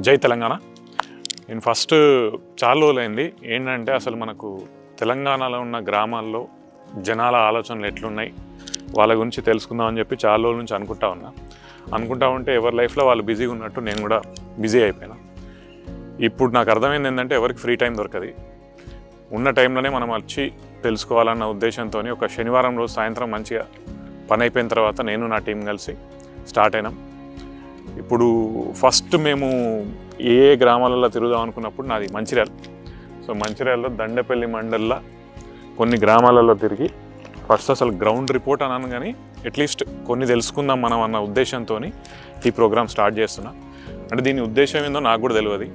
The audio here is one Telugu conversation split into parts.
జై తెలంగాణ. నేను ఫస్ట్ చాలా రోజులైంది ఏంటంటే అసలు మనకు తెలంగాణలో ఉన్న గ్రామాల్లో జనాల ఆలోచనలు ఎట్లున్నాయి వాళ్ళ గురించి తెలుసుకుందామని చెప్పి చాలా రోజుల నుంచి అనుకుంటా ఉంటే ఎవరి లైఫ్లో వాళ్ళు బిజీగా ఉన్నట్టు నేను కూడా బిజీ అయిపోయినా. ఇప్పుడు నాకు అర్థమైంది ఏంటంటే ఎవరికి ఫ్రీ టైం దొరకదు. ఉన్న టైంలోనే మనం వచ్చి తెలుసుకోవాలన్న ఉద్దేశంతో ఒక శనివారం రోజు సాయంత్రం మంచిగా పని అయిపోయిన తర్వాత నేను నా టీం కలిసి స్టార్ట్ అయినాం. ఇప్పుడు ఫస్ట్ మేము ఏ గ్రామాలలో తిరుగుదాం అనుకున్నప్పుడు నాది మంచిర్యాల. సో మంచిర్యాలలో దండపల్లి మండల్లో కొన్ని గ్రామాలలో తిరిగి ఫస్ట్ అసలు గ్రౌండ్ రిపోర్ట్ అన్నాను, కానీ అట్లీస్ట్ కొన్ని తెలుసుకుందాం మనం అన్న ఉద్దేశంతో ఈ ప్రోగ్రామ్ స్టార్ట్ చేస్తున్నా. అంటే దీని ఉద్దేశం ఏందో నాకు కూడా తెలియదు.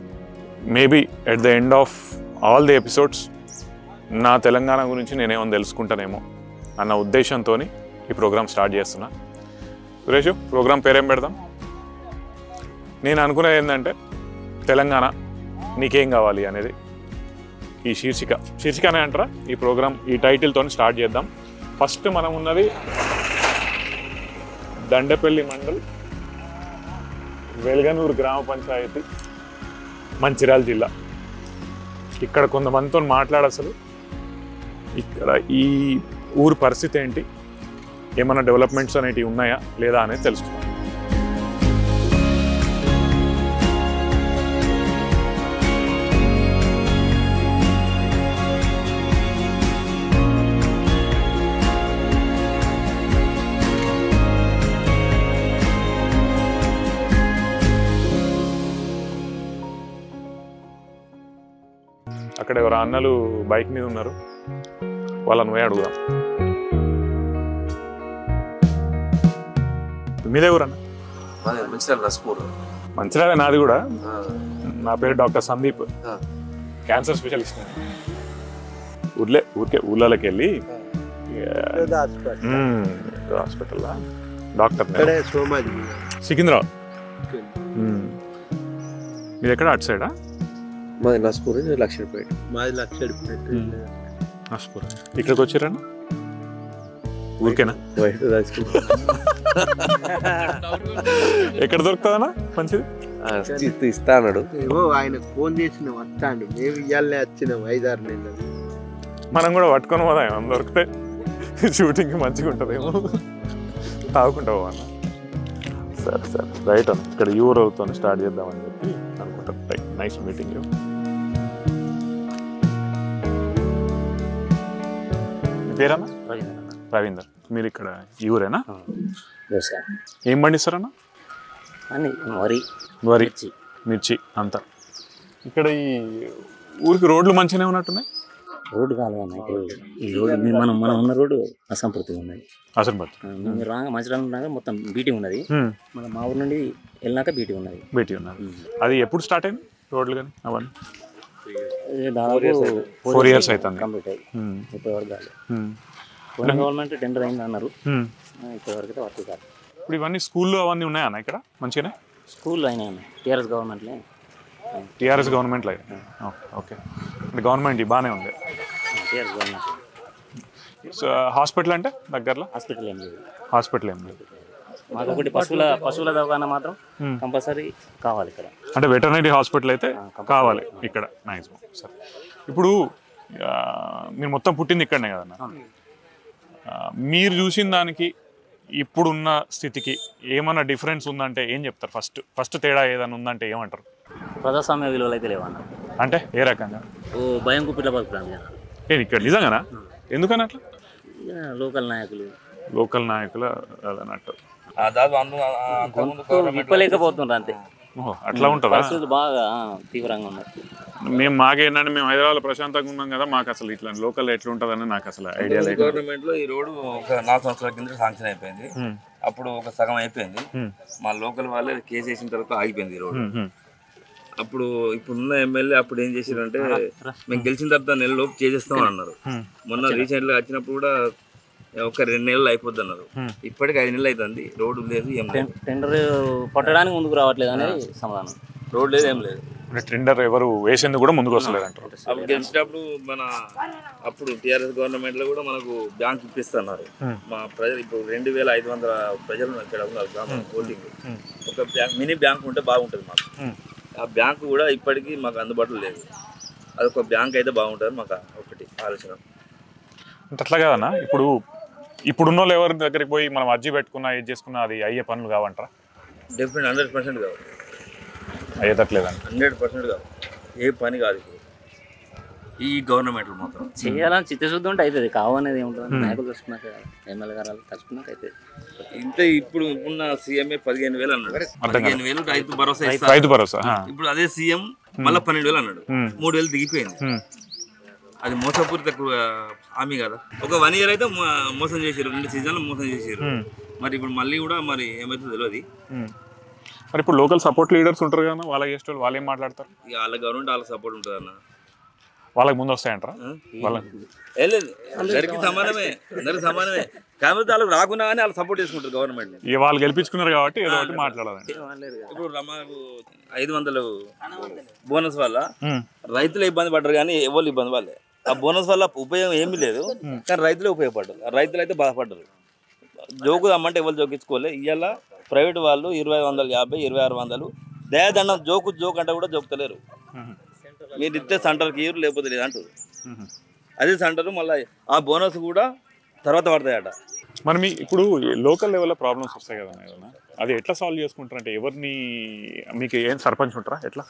Maybe at the end of all the episodes నా తెలంగాణ గురించి నేనేమో తెలుసుకుంటానేమో అన్న ఉద్దేశంతో ఈ ప్రోగ్రామ్ స్టార్ట్ చేస్తున్నా. సురేష్, ప్రోగ్రామ్ పేరేం పెడదాం? నేను అనుకునేది ఏంటంటే తెలంగాణ నీకేం కావాలి అనేది ఈ శీర్షికనే అంటారా ఈ ప్రోగ్రామ్, ఈ టైటిల్తో స్టార్ట్ చేద్దాం. ఫస్ట్ మనం ఉన్నది దండపల్లి మండల్, వెల్గనూరు గ్రామ పంచాయతీ, మంచిర్యాల జిల్లా. ఇక్కడ కొంతమందితో అసలు ఇక్కడ ఈ ఊరు పరిస్థితి ఏంటి, ఏమైనా డెవలప్మెంట్స్ అనేటివి ఉన్నాయా లేదా అనేది తెలుసుకుందాం. అక్కడ ఎవరు అన్నలు బైక్ మీద ఉన్నారు, వాళ్ళని పోయి అడుగుదాం. మీదే ఊరన్నా? మంచిర్యాల నాది కూడా. నా పేరు డాక్టర్ సందీప్, క్యాన్సర్ స్పెషలిస్ట్. ఊళ్ళకి వెళ్ళి హాస్పిటల్ డాక్టర్ సికింద్రాబాద్. మీది ఎక్కడ? అటు సైడా? మాది నస్పూర్, లక్షపేట. మాది లక్షపేట. నస్పూర్. ఇక్కడికి వచ్చారన్నా ఊరికేనా? ఎక్కడ దొరుకుతుందన్నా మంచిది? ఇస్తా అన్నాడు. ఏమో ఆయన ఫోన్ చేసిన వస్తాడు, మేము ఇయ్యాలనే వచ్చినాం 5-6 నెలలు. మనం కూడా పట్టుకొని పోదా ఏమన్నా దొరికితే షూటింగ్ మంచిగా ఉంటుందేమో. తాగుకుంటా పోవన్న. సరే రైట్ అన్న. ఇక్కడ యూరోతో స్టార్ట్ చేద్దామని చెప్పి అనుకుంటాం. Right, nice meeting you. పేరన్నా? రవీందర్. మీరు ఇక్కడ ఈ ఊరేనా? ఏం పండిస్తారన్నా? వరి, మిర్చి అంతా. ఇక్కడ ఈ ఊరికి రోడ్లు మంచిగానే ఉన్నట్టున్నాయి. రోడ్డు కాలేదన్న, ఇప్పుడు ఈ రోడ్డు మనం ఉన్న రోడ్డు అసంపూర్తిగా ఉన్నది. మీరు రాగా మంచిగా ఉన్నాక మొత్తం బీటీ ఉన్నది. మన మా ఊరు నుండి వెళ్ళినాక బీటీ ఉన్నది. అది ఎప్పుడు స్టార్ట్ అయింది రోడ్లు కానీ అవన్నీ? దాదాపు 4 years అవుతుంది కంప్లీట్ అయ్యి. ఇప్పటివరకు కాదు. గవర్నమెంట్ టెండర్ అయింది అన్నారు, ఇప్పటివరకు అయితే వర్క్ కాదు. ఇప్పుడు ఇవన్నీ స్కూల్లో అవన్నీ ఉన్నాయన్న ఇక్కడ మంచిగానే? స్కూల్లో అయినాయి అన్న, టీఆర్ఎస్ గవర్నమెంట్లో. ఓకే. అంటే గవర్నమెంట్ బాగానే ఉంది. TRS government. సో హాస్పిటల్ అంటే దగ్గరలో? హాస్పిటల్ ఏం లేదు. హాస్పిటల్ ఏం లేదు. మాకు ఒకటి పశువుల దవాఖాన మాత్రం కంపల్సరీ కావాలి ఇక్కడ. అంటే వెటర్నరీ హాస్పిటల్ అయితే కావాలి ఇక్కడ. నైస్. సరే, ఇప్పుడు మీరు మొత్తం పుట్టింది ఇక్కడనే కదన్నా? మీరు చూసిన దానికి ఇప్పుడున్న స్థితికి ఏమన్నా డిఫరెన్స్ ఉందంటే ఏం చెప్తారు? ఫస్ట్ తేడా ఏదైనా ఉందంటే ఏమంటారు? ప్రజాస్వామ్య విలువలు అయితే లేవన్న. అంటే ఏ రకంగా? భయం కుప్పిట బతుకుతాను నేను ఇక్కడ. నిజంగానా? ఎందుకని అట్లా? లోకల్ నాయకులు అదన్నట్టు విప్పలేకపోతున్నారు అంతే. అట్లా ఉంటుందా? బాగా తీవ్రంగా ఉన్నారు. మాకేంటంటే మేము హైదరాబాద్ ప్రశాంతంగా ఉన్నాం కదా, మాకు అసలు ఇట్లా లోకల్ ఎట్లా ఉంటుందని నాకు అసలు ఐడియా లేదు. గవర్నమెంట్ లో ఈ రోడ్డు ఒక 4 సంవత్సరాల కింద శాంక్షన్ అయిపోయింది. అప్పుడు ఒక సగం అయిపోయింది. మా లోకల్ వాళ్ళే కేసు వేసిన తర్వాత ఆగిపోయింది ఈ రోడ్డు. ఇప్పుడున్న ఎమ్మెల్యే అప్పుడు ఏం చేశారంటే, మేము గెలిచిన తర్వాత నెలలోపు చేసేస్తామని అన్నారు. మొన్న రీసెంట్ గా వచ్చినప్పుడు కూడా ఒక 2 నెలలు అయిపోద్ది అన్నారు. ఇప్పటికి 5 నెలలు అవుతుంది, రోడ్డు లేదు, ఏం లేదు. టెండర్ పట్టడానికి ముందుకు రావట్లేదు అనేది సమాధానం. రోడ్ లేదు, ఏం లేదు. టెండర్ ఎవరు వేసేందుకు కూడా ముందుకు వస్తలేదు అంటారు. అప్పుడు గెలిచినప్పుడు అప్పుడు టీఆర్ఎస్ గవర్నమెంట్ లో కూడా మనకు బ్యాంక్ ఇప్పిస్తున్నారు. మా ప్రజలు ఇప్పుడు 2500 ప్రజలు ఇక్కడ ఉన్నారు గ్రామం ఓటింగ్. ఒక మినీ బ్యాంక్ ఉంటే బాగుంటుంది మాకు. ఆ బ్యాంకు కూడా ఇప్పటికీ మాకు అందుబాటులో లేదు. అదొక బ్యాంక్ అయితే బాగుంటుంది మాకు ఒకటి ఆలోచన. అంటే అట్లా కదన్నా, ఇప్పుడున్న వాళ్ళు ఎవరి దగ్గరికి పోయి మనం అర్జీ పెట్టుకున్నా ఏది చేసుకున్నా అది అయ్యే పనులు కావంటారా? డెఫినెట్ 100% కావు, అయ్యేటట్లేదండి. 100% కావు, ఏ పని కాదు ఇప్పుడు ఈ గవర్నమెంట్లో మాత్రం. చేయాలని చిత్తశుద్ధి ఉంటే అవుతుంది, కావనేది ఏముంటుంది. నాయకులు చూసుకున్నాక ఎమ్మెల్యే గారు తలుచుకున్నాక అవుతుంది. ఇంత ఇప్పుడున్న సీఎంఏ 15,000 అన్నాడు. 15,000 రైతు భరోసా ఇస్తా. రైతు భరోసా ఇప్పుడు అదే సీఎం మళ్ళీ 12,000 అన్నాడు. 3,000 దిగిపోయింది. అది మోసపూరిత హామీ కదా. ఒక 1 year అయితే మోసం చేసారు, 2 సీజన్లు మోసం చేసారు. మరి ఇప్పుడు మళ్ళీ కూడా మరి ఏమైతుందో తెలియదు. మరి ఇప్పుడు లోకల్ సపోర్ట్ లీడర్స్ ఉంటారు కదా, వాళ్ళకి చేసే వాళ్ళు ఏం మాట్లాడతారు? ఇక వాళ్ళ గవర్నమెంట్ వాళ్ళకి సపోర్ట్ ఉంటుంది అన్న. వాళ్ళకి ముందు వస్తాయంటారా? లేదు, అందరికి సమానమే, అందరికి సమానమే. కాకపోతే వాళ్ళకి రాకున్నా కానీ వాళ్ళు సపోర్ట్ చేసుకుంటారు గవర్నమెంట్. ఇక వాళ్ళు గెలిపించుకున్నారు కాబట్టి ఏదో ఒకటి మాట్లాడాలండి. ఇప్పుడు మాకు 500 బోనస్ వల్ల రైతులు ఇబ్బంది పడ్డారు కానీ ఎవరు ఇబ్బంది పడలేదు. ఆ బోనస్ వల్ల ఉపయోగం ఏమీ లేదు, కానీ రైతులే ఉపయోగపడ్డారు. రైతులు అయితే బాధపడ్డారు. జోకు అమ్మంటే ఎవరు జోకించుకోలే. ఇవాళ ప్రైవేట్ వాళ్ళు 2,250, 2,600 దయాదండం. జోకు అంటే కూడా జోకుతలేరు. మీరు ఇస్తే సెంటర్కి ఇవ్వరు, లేకపోతే లేదు అంటారు. అదే సెంటర్ మళ్ళీ ఆ బోనస్ కూడా తర్వాత పడతాయట. మరి ఇప్పుడు లోకల్ లెవెల్లో ప్రాబ్లమ్స్ వస్తాయి కదా ఏదైనా, అది ఎట్లా సాల్వ్ చేసుకుంటారు? అంటే ఎవరిని, మీకు ఏం సర్పంచ్ ఉంటారా ఎట్లా?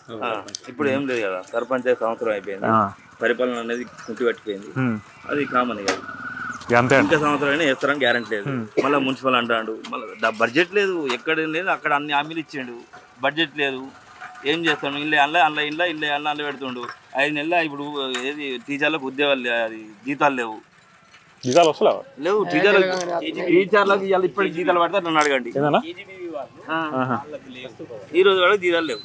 ఇప్పుడు ఏం లేదు కదా, సర్పంచ్ సంవత్సరం అయిపోయింది, పరిపాలన అనేది కుంటి పట్టిపోయింది. అది కామన్ కదా. ఇంకా సంవత్సరం అయినా వేస్తారని గ్యారెంటీ లేదు. మళ్ళీ మున్సిపల్ అంటాడు, మళ్ళీ బడ్జెట్ లేదు, ఎక్కడ లేదు అక్కడ అన్ని హామీలు ఇచ్చాడు. బడ్జెట్ లేదు, ఏం చేస్తాడు? ఇల్లు పెడుతుండు. 5 నెలలు ఇప్పుడు ఏది టీచర్లకు ఉద్యోగాలు, అది జీతాలు లేవు. జీతాలు వస్తలేవు, లేవు టీచర్లకు ఇప్పటికి జీతాలు పడితే నన్ను అడగండి. ఈ రోజు వరకు జీతాలు లేవు,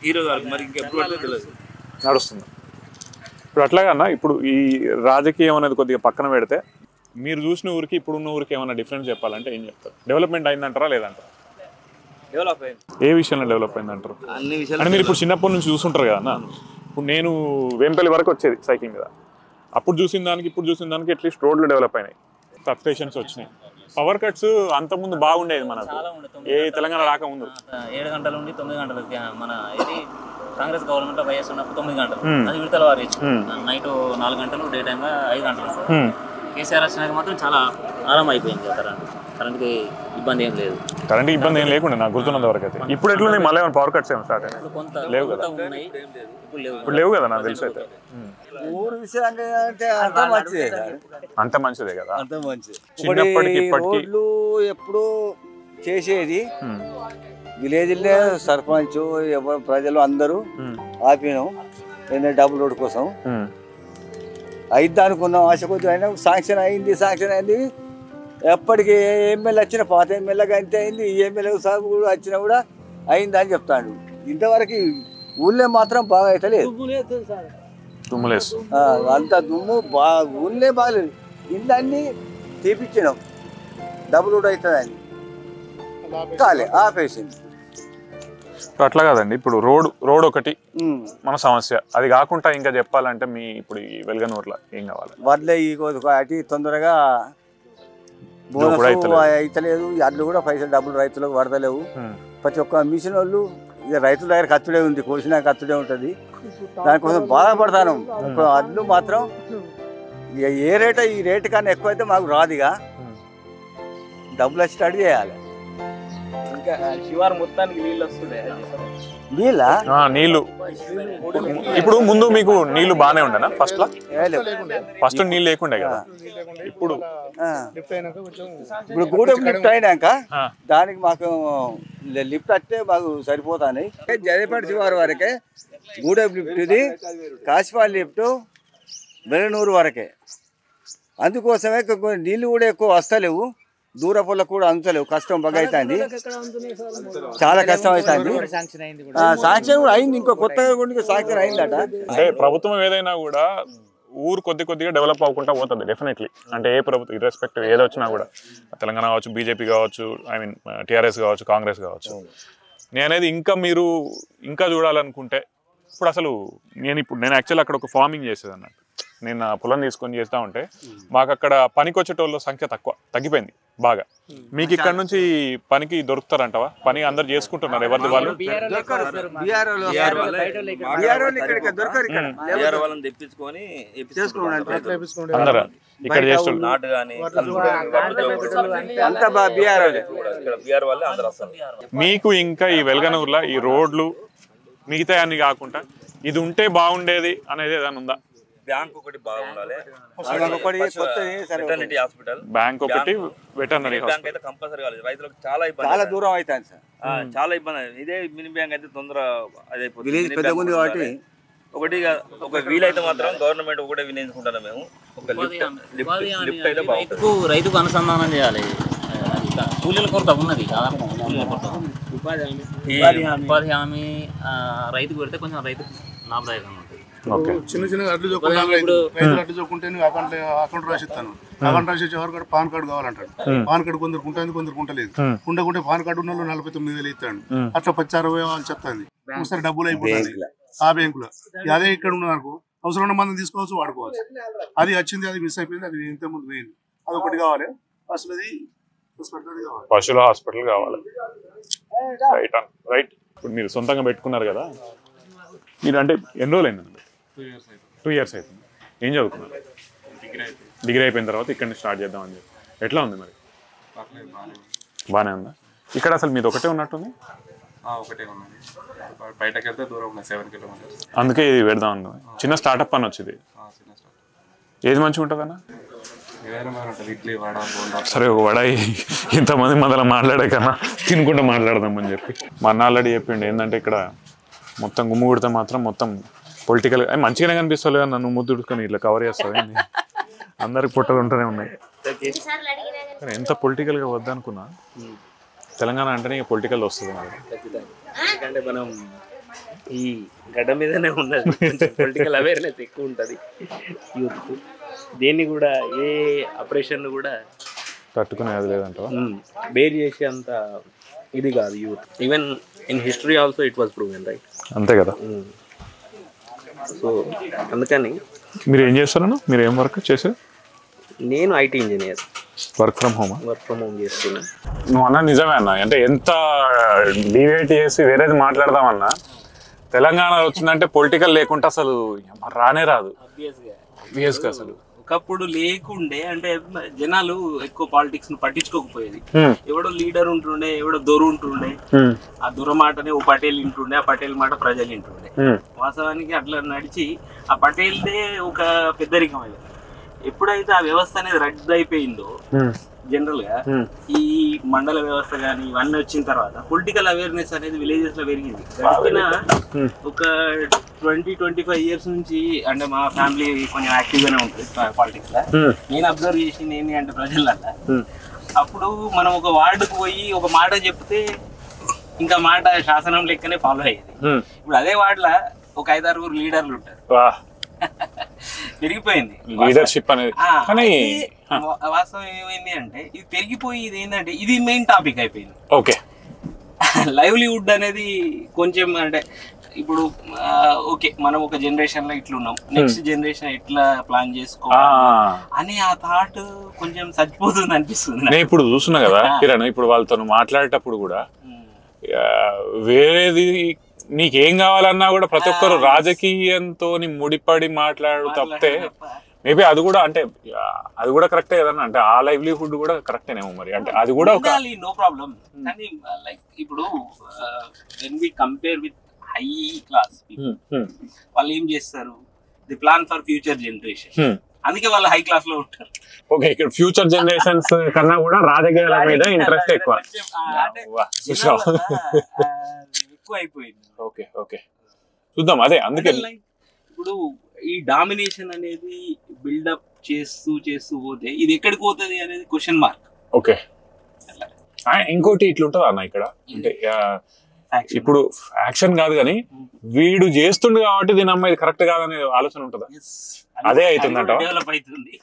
ఈ రోజు వరకు. మరి ఇంకెప్పుడు పడితే తెలియదు, నడుస్తుంది. ఇప్పుడు అట్లాగన్నా, ఇప్పుడు ఈ రాజకీయం అనేది కొద్దిగా పక్కన పెడితే మీరు చూసిన ఊరికి ఇప్పుడున్న ఊరికి ఏమైనా డిఫరెన్స్ చెప్పాలంటే ఏం చెప్తారు? డెవలప్మెంట్ అయిందంటారా లేదంటారా? డెవలప్ అయింది. ఏ విషయంలో డెవలప్ అయిందంటారు? అన్ని విషయాలు. అంటే మీరు ఇప్పుడు చిన్నప్పటి నుంచి చూస్తుంటారు కదా. ఇప్పుడు నేను వేంపల్లి వరకు వచ్చేది సైకిల్ మీద. అప్పుడు చూసిన దానికి ఇప్పుడు చూసిన దానికి అట్లీస్ట్ రోడ్లు డెవలప్ అయినాయి, సబ్ స్టేషన్స్ వచ్చినాయి. పవర్ కట్స్ అంతకుముందు బాగుండేది మనకు, ఏ తెలంగాణ రాకముందు 7 గంటల నుండి 9 గంటలకి. మన ఇది కాంగ్రెస్ గవర్నమెంట్ వైఎస్ ఉన్నప్పుడు 9 గంటలు, అది విడతల వారి నైట్ 4 గంటలు, డే టైంగా 5 గంటలు. కేసీఆర్ వచ్చినాక మాత్రం చాలా ఆరాం అయిపోయింది కరెంట్కి ఇబ్బంది ఏం లేదు. కరెంట్ ఇబ్బంది ఏం లేకుండా నాకు గుర్తున్నంత వరకు అయితే. ఇప్పుడు ఎట్లున్నాయి మళ్ళీ పవర్ కట్స్ ఏమి స్టార్ట్ అయినాయి? కొంత లేవు కదా, ఉన్నాయి, ఇప్పుడు లేవు కదా నాకు తెలిసి అయితే. ఊరు విషయంగా అంటే అంత మంచిదే, అంత మంచిదే కదా, అంత మంచిది. చిన్నప్పటికి ఇప్పటికి రోడ్లు ఎప్పుడు చేసేది విలేజ్లే సర్పంచ్ ఎవరు ప్రజలు అందరూ ఆపినాం ఏంటంటే డబుల్ రోడ్ కోసం. అయిద్ది అనుకున్నాం, ఆశ కొద్దిగా అయినా శాంక్షన్ అయింది. ఎప్పటికీ ఎమ్మెల్యే వచ్చిన పాత ఎమ్మెల్యేగా అంతే అయింది, ఈ ఎమ్మెల్యే సాగు కూడా వచ్చినా కూడా అయింది అని చెప్తాడు. ఇంతవరకు ఊళ్ళో మాత్రం బాగా అయితే లేదు, అంత దుమ్ము ఊళ్ళే బాగలేదు. ఇల్లు అన్నీ తీపిచ్చినాం, డబుల్ రోడ్ అవుతుందని కాలే ఆపేసింది. అట్లా కాదండి, ఇప్పుడు రోడ్ ఒకటి మన సమస్య. అది కాకుండా ఇంకా చెప్పాలంటే మీ ఇప్పుడు ఈ వెల్గనూరులో ఏం కావాలి? వడ్లే అటు తొందరగా బోనస్ అయితలేదు, అడ్లు కూడా పైసలు డబ్బులు రైతులకు పడతలేవు. ప్రతి ఒక్క మిషన్ వాళ్ళు ఇక రైతుల దగ్గర ఖర్చుడే ఉంది, కోసినా ఖర్చుడే ఉంటుంది. దానికోసం బాధపడతాను. అడ్లు మాత్రం ఇక ఏ రేట్ ఈ రేటు కన్నా ఎక్కువైతే మాకు రాదు, ఇక డబ్బులు వచ్చి స్టార్ట్ చేయాలి. ఇంకా శివారు మొత్తానికి నీళ్ళు వస్తున్నాయి. నీళ్ళు ఇప్పుడు ముందు మీకు నీళ్లు బాగానే ఉండేనా? ఫస్ట్ నీళ్ళు లేకుండే కదా. ఇప్పుడు గూడెం లిఫ్ట్ అయినాక దానికి మాకు లిఫ్ట్ వస్తే మాకు సరిపోతాయి. జయపేట శివారు వరకే గూడెం లిఫ్ట్, ఇది కాశీపాలి లిఫ్ట్ వెలనూరు వరకే. అందుకోసమే నీళ్ళు కూడా ఎక్కువ వస్తలేవు, దూరపులకు కూడా అందుతలేవు. కష్టం బాగా అవుతుంది, చాలా కష్టం అవుతుంది. శాంక్షన్ కూడా అయింది, ఇంకో కొత్తగా శాంక్షన్ అయిందట. అంటే ప్రభుత్వం ఏదైనా కూడా ఊరు కొద్దిగా డెవలప్ అవ్వకుండా పోతుంది డెఫినెట్లీ. అంటే ఏ ప్రభుత్వం ఇర్రెస్పెక్టివ్ ఏది వచ్చినా కూడా, తెలంగాణ కావచ్చు, బీజేపీ కావచ్చు, ఐ మీన్ టీఆర్ఎస్ కావచ్చు, కాంగ్రెస్ కావచ్చు. నేనేది ఇంకా చూడాలనుకుంటే ఇప్పుడు అసలు నేను యాక్చువల్లీ అక్కడ ఒక ఫార్మింగ్ చేసేది అన్నట్టు. నేను నా పొలం తీసుకొని చేస్తూ ఉంటే మాకు అక్కడ పనికి వచ్చేటోళ్ళ సంఖ్య తగ్గిపోయింది బాగా. మీకు ఇక్కడ నుంచి పనికి దొరుకుతారంటవా? పని అందరు చేసుకుంటున్నారు ఎవరిది వాళ్ళు? అందరూ ఇక్కడ చేస్తున్నారు. మీకు ఇంకా ఈ వెల్గనూరులో ఈ రోడ్లు మిగతా అన్ని కాకుండా ఇది ఉంటే బాగుండేది అనేది ఏదైనా ఉందా? బ్యాంక్ ఒకటి బాగుండాలి, బ్యాంక్ ఒకటి వెటర్నరీ బ్యాంక్ అయితే కంపల్సరీ కావాలి. రైతులకు చాలా ఇబ్బంది, చాలా దూరం అవుతుంది సార్, చాలా ఇబ్బంది. ఇదే మినీ బ్యాంక్ అయితే తొందర అదైపోతుంది. ఒకటి ఒక వీలైతే మాత్రం గవర్నమెంట్ ఒకటే వినియోగించుకుంటాను మేము. ఒక లిఫ్ట్ అయితే బాగుంటుంది. రైతుకు అనుసంధానం చేయాలి. కూలీల కొరత ఉన్నది, ఉపాధి హామీ రైతుకు పెడితే కొంచెం రైతు లాభదాయకంగా ఉంటుంది. చిన్న చిన్న అడ్లు చొప్పుకుంటే రైతులు అడ్లు చొప్పుకుంటే అకౌంట్ రాసిస్తాను. అకౌంట్ రాసి ఎవరు కూడా పాన్ కార్డు కావాలంటాడు. పాన్ కార్డు కొందరు ఉంటుంది, కొందరు ఉండలేదు. ఉండకుంటే పాన్ కార్డు ఉన్న 49,000 ఇస్తాడు. అట్లా 60-60 వాళ్ళు చెప్తాను. ఒకసారి డబ్బులు అయిపోతుంది ఆ బ్యాంకులో. అదే ఇక్కడ ఉన్న వరకు అవసరం ఉన్న మంది తీసుకోవచ్చు, వాడుకోవచ్చు. అది వచ్చింది, అది మిస్ అయిపోయింది, అది ఇంత ముందు పోయింది. అది ఒకటి కావాలి. అసలు అది పశువుల హాస్పిటల్ కావాలి. రైట్. ఇప్పుడు మీరు సొంతంగా పెట్టుకున్నారు కదా, మీరు అంటే ఎన్ని రోజులు అయిందండి? 2 years అవుతుంది. ఏం చదువుకున్నారు? డిగ్రీ అయిపోయిన తర్వాత ఇక్కడ నుంచి స్టార్ట్ చేద్దామని చెప్పి. ఎట్లా ఉంది మరి? బాగానే ఉందా? ఇక్కడ అసలు మీది ఒకటే ఉన్నట్టుంది? ఒకటే ఉన్నది, బయటకి వెళ్తే దూరం ఉన్నాయి 7 kilometers. అందుకే ఇది పెడదాం అనుకున్నాను. చిన్న స్టార్టప్ అని వచ్చింది. ఏది మంచిగా ఉంటుంది అన్న? ఇడ్లీ, వడ, బోండా. సరే, ఒక వడ ఇంతమంది మొదలు మాట్లాడే కన్నా తినుకుంటూ మాట్లాడదామని చెప్పి మా అన్న ఆల్రెడీ చెప్పిండు. ఏంటంటే ఇక్కడ మొత్తం గుమ్ము కుడితే మాత్రం మొత్తం పొలిటికల్ మంచిగానే కనిపిస్తుంది కదా, నన్ను ముద్దుడుకొని ఇట్లా కవర్ చేస్తుంది. అందరికి పొట్టలు ఉంటూనే ఉన్నాయి. ఎంత పొలిటికల్గా వద్దనుకున్నా తెలంగాణ అంటేనే పొలిటికల్ వస్తుంది మనకి. ఎందుకంటే మనం ఈ గడ్డ మీదనే ఉన్నది, పొలిటికల్ అవేర్నెస్ ఎక్కువ ఉంటుంది యూత్. దేన్ని కూడా ఏ ఆపరేషన్ కూడా తట్టుకునేది లేదంట, బేర్ చేసే అంత ఇది కాదు youth. Even in history also it was proven, right? అంతే కదా. సో అందుకని మీరు ఏం చేస్తారన్నా? మీరు ఏం వర్క్ చేశారు? నేను IT engineer. Work from home చేస్తున్నా. నువ్వు అన్నా నిజమే అన్న. అంటే ఎంత డివేట్ చేసి వేరేది మాట్లాడదామన్నా, తెలంగాణ వచ్చిందంటే పొలిటికల్ లేకుండా అసలు రానే రాదు. ఆబ్వియస్గా అసలు ఒకప్పుడు లేకుండే, అంటే జనాలు ఎక్కువ పాలిటిక్స్ ను పట్టించుకోకపోయేది. ఎవడో లీడర్ ఉంటుండే, ఎవడో దొర ఉంటుండే. ఆ దొర మాటనే ఓ పటేల్ వింటుండే, ఆ పటేల్ మాట ప్రజలు వింటుండే. వాస్తవానికి అట్లా నడిచి ఆ పటేల్దే ఒక పెద్దరికం అయ్యేది. ఎప్పుడైతే ఆ వ్యవస్థ అనేది రద్దు అయిపోయిందో, జనరల్ గా ఈ మండల వ్యవస్థ కానీ ఇవన్నీ వచ్చిన తర్వాత పొలిటికల్ అవేర్నెస్ అనేది విలేజెస్ లో పెరిగింది. గడిపిన ఒక 20-25 years నుంచి, అంటే మా ఫ్యామిలీ కొంచెం యాక్టివ్ గానే ఉంటుంది పాలిటిక్స్ లో. నేను అబ్జర్వ్ చేసింది ఏంటి అంటే ప్రజలల్లా, అప్పుడు మనం ఒక వార్డుకు పోయి ఒక మాట చెప్తే ఇంకా మాట శాసనం లెక్కనే ఫాలో అయ్యేది. ఇప్పుడు అదే వార్డులో ఒక 5-6 లీడర్లు ఉంటారు. పెరిగిపోయింది లీడర్షిప్ అనేది. వాస్తవం ఏమైంది అంటే ఇది పెరిగిపోయి ఇది ఏంటంటే ఇది మెయిన్ టాపిక్ అయిపోయింది. ఓకే, లైవ్లీవుడ్ అనేది కొంచెం అంటే ఇప్పుడు ఓకే మనం ఒక జనరేషన్ లో ఇట్లున్నాం, నెక్స్ట్ జనరేషన్ ఎట్లా ప్లాన్ చేసుకోవాలి అని ఆ థాట్ కొంచెం చచ్చిపోతుంది అనిపిస్తుంది. నేను ఇప్పుడు చూస్తున్నా కదా కిరణ్, ఇప్పుడు వాళ్ళతో మాట్లాడేటప్పుడు కూడా వేరేది నీకేం కావాలన్నా కూడా ప్రతి ఒక్కరు రాజకీయంతో ముడిపడి మాట్లాడు తప్పితే మేబీ అది కూడా అంటే అది కూడా కరెక్టే కదన్నా. అంటే ఆ లైవ్లీహుడ్ కూడా కరెక్టేనేమో మరి. అంటే అది కూడా ఒక నో ప్రాబ్లం. కానీ లైక్ ఇప్పుడు when we compare with high class వాళ్ళు ఏం చేస్తారు, the plan for future generation. అందుకే వాళ్ళు హై క్లాస్ లో ఉంటారు. ఓకే, ఇక్కడ ఫ్యూచర్ జనరేషన్స్ కన్నా కూడా రాజకీయాల మీద ఇంట్రెస్ట్ ఎక్కువ అయిపోయింది. ఓకే ఓకే, చూద్దాం. అదే అందుకే ఇప్పుడు ఈ డామినేషన్ అనేది బిల్డప్ చేస్తూ చేస్తూ పోతే ఇది ఎక్కడికి పోతుంది అనేది క్వశ్చన్ మార్క్. ఓకే, ఇంకోటి ఇట్లుంటది అన్న ఇక్కడ, అంటే ఇప్పుడు యాక్షన్ కాదు కానీ వీడు చేస్తుండు కాబట్టి దీని అమ్మ ఇది కరెక్ట్ కాదనే ఆలోచన ఉంటుందా? అదే అవుతుందంట. డెవలప్ అవుతుంది,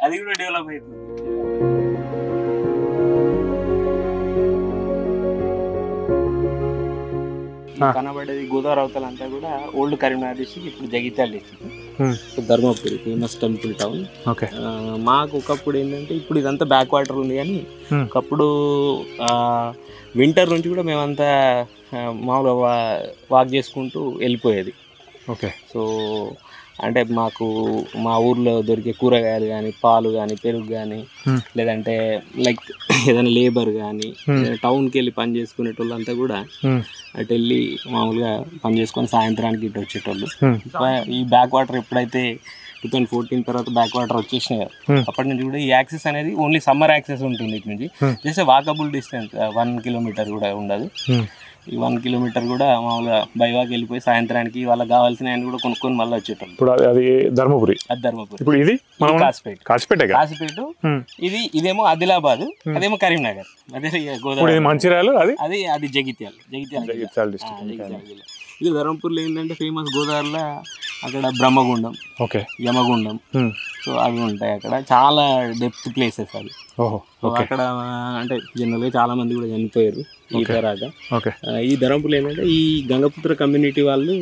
అది కూడా డెవలప్ అవుతుంది. కనబడేది గోదావరి అవతల అంతా కూడా ఓల్డ్ కరీంనగర్ డిస్ట్రిక్ట్, ఇప్పుడు Jagtial district, Dharmapuri famous temple town. మాకు ఒకప్పుడు ఏంటంటే ఇప్పుడు ఇదంతా బ్యాక్ వాటర్ ఉంది, కానీ ఒకప్పుడు వింటర్ నుంచి కూడా మేమంతా మామూలుగా వాక్ చేసుకుంటూ వెళ్ళిపోయేది. సో అంటే మాకు మా ఊర్లో దొరికే కూరగాయలు కానీ, పాలు కానీ, పెరుగు కానీ, లేదంటే లైక్ ఏదైనా లేబర్ కానీ, టౌన్కి వెళ్ళి పని చేసుకునేటోళ్ళు అంతా కూడా అటు వెళ్ళి మామూలుగా పని చేసుకొని సాయంత్రానికి ఇటు వచ్చేటోళ్ళు. ఈ బ్యాక్ వాటర్ ఎప్పుడైతే 2014 తర్వాత బ్యాక్ వాటర్ వచ్చేసినాయి కదా, అప్పటి నుంచి కూడా ఈ యాక్సెస్ అనేది ఓన్లీ సమ్మర్ యాక్సెస్ ఉంటుంది. ఇటు నుంచి జస్ట్ వాకబుల్ డిస్టెన్స్ 1 కిలోమీటర్ కూడా ఉండదు. ఈ 1 కిలోమీటర్ కూడా మామూలుగా బైవాక్ వెళ్ళిపోయి సాయంత్రానికి వాళ్ళకి కావాల్సిన ఆయన కూడా కొనుక్కొని మళ్ళీ వచ్చేటోళ్ళు. ఇప్పుడు అది ధర్మపురి, ఇప్పుడు ఇది కాసిపేట, ఇదేమో ఆదిలాబాద్, అదేమో కరీంనగర్, అదే గోదావరి, మంచిర్యాల, అది జగిత్యాల జిల్లా. ఇది ధర్మపూర్లో ఏంటంటే ఫేమస్ గోదావరిలో అక్కడ బ్రహ్మగుండం, యమగుండం, సో అవి ఉంటాయి. అక్కడ చాలా డెప్త్ ప్లేసెస్ అవి. అక్కడ అంటే జనరల్గా చాలా మంది కూడా చనిపోయారు ఈత రాక. ఈ ధర్మపూర్లో ఏంటంటే ఈ గంగపుత్ర కమ్యూనిటీ వాళ్ళు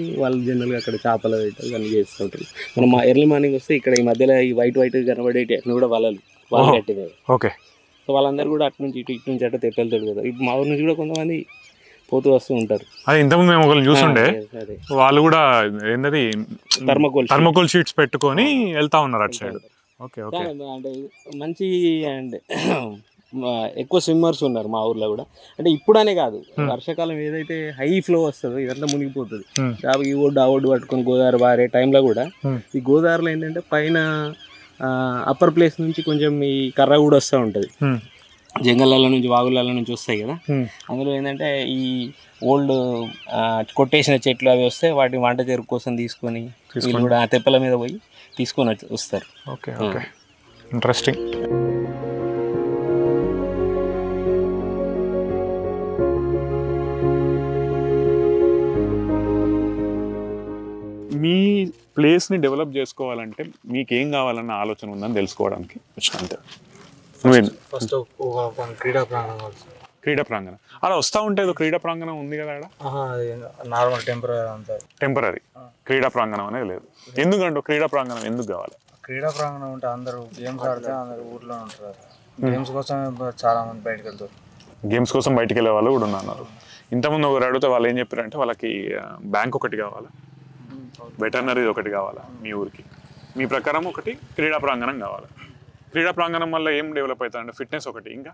జనరల్గా అక్కడ చేపల వేటలు అన్నీ చేస్తుంటారు. మనం ఎర్లీ మార్నింగ్ వస్తే ఇక్కడ ఈ మధ్యలో ఈ వైట్ కనబడేటి అట్లా కూడా వాళ్ళు కట్టినారు. సో వాళ్ళందరూ కూడా అటు నుంచి ఇటు అట్లా తెప్పలుతాడు కదా. ఇప్పుడు మా ఊరి నుంచి కూడా కొంతమంది పోతూ వస్తూ ఉంటారు. అదే ఇంతకుముందు మేము ఒకళ్ళు చూస్తుండే, వాళ్ళు కూడా ఏంటది థర్మకోల్ షీట్స్ పెట్టుకొని వెళ్తా ఉన్నారు అటు సైడ్. అంటే మంచి అండ్ ఎక్కువ స్విమ్మర్స్ ఉన్నారు మా ఊర్లో కూడా. అంటే ఇప్పుడనే కాదు, వర్షాకాలం ఏదైతే హై ఫ్లో వస్తుందో ఇదంతా మునిగిపోతుంది. ఈ ఒడ్డు ఆ ఒడ్డు పట్టుకొని గోదావరి వారే టైంలో కూడా ఈ గోదావరిలో ఏంటంటే పైన అప్పర్ ప్లేస్ నుంచి కొంచెం ఈ కర్ర కూడా వస్తూ ఉంటుంది, జంగళ్ళ నుంచి వాగుళ్ళ నుంచి వస్తాయి కదా. అందులో ఏంటంటే ఈ ఓల్డ్ కొట్టేసిన చెట్లు అవి వస్తే వాటి వంట చెరుకు కోసం తీసుకొని వీళ్ళు కూడా ఆ తెప్పల మీద పోయి తీసుకొని వస్తారు. ఇంట్రెస్టింగ్. మీ ప్లేస్ని డెవలప్ చేసుకోవాలంటే మీకు ఏం కావాలన్న ఆలోచన ఉందని తెలుసుకోవడానికి వచ్చిన. అంతే. ఫస్ట్ క్రీడా ప్రాంగణం అలా వస్తూ ఉంటుంది. క్రీడా ప్రాంగణం ఉంది కదా అక్కడ? నార్మల్ టెంపరీ క్రీడా ప్రాంగణం అనేది లేదు. ఎందుకంటే క్రీడా ప్రాంగణం ఎందుకు కావాలి? క్రీడా ప్రాంగణం ఉంటే అందరూ గేమ్స్ ఆడితే అందరూ ఊర్లో ఉంటారు. గేమ్స్ కోసం చాలా మంది బయటకు వెళ్తారు. గేమ్స్ కోసం బయటకు వెళ్ళే వాళ్ళు కూడా ఉన్నారు. ఇంతకుముందు ఒకరు అడిగితే వాళ్ళు ఏం చెప్పారంటే వాళ్ళకి బ్యాంక్ ఒకటి కావాలా, వెటర్నరీ ఒకటి కావాలా మీ ఊరికి. మీ ప్రకారం ఒకటి క్రీడా ప్రాంగణం కావాలి. క్రీడా ప్రాంగణం వల్ల ఏం డెవలప్ అవుతుందంటే ఫిట్నెస్ ఒకటి, ఇంకా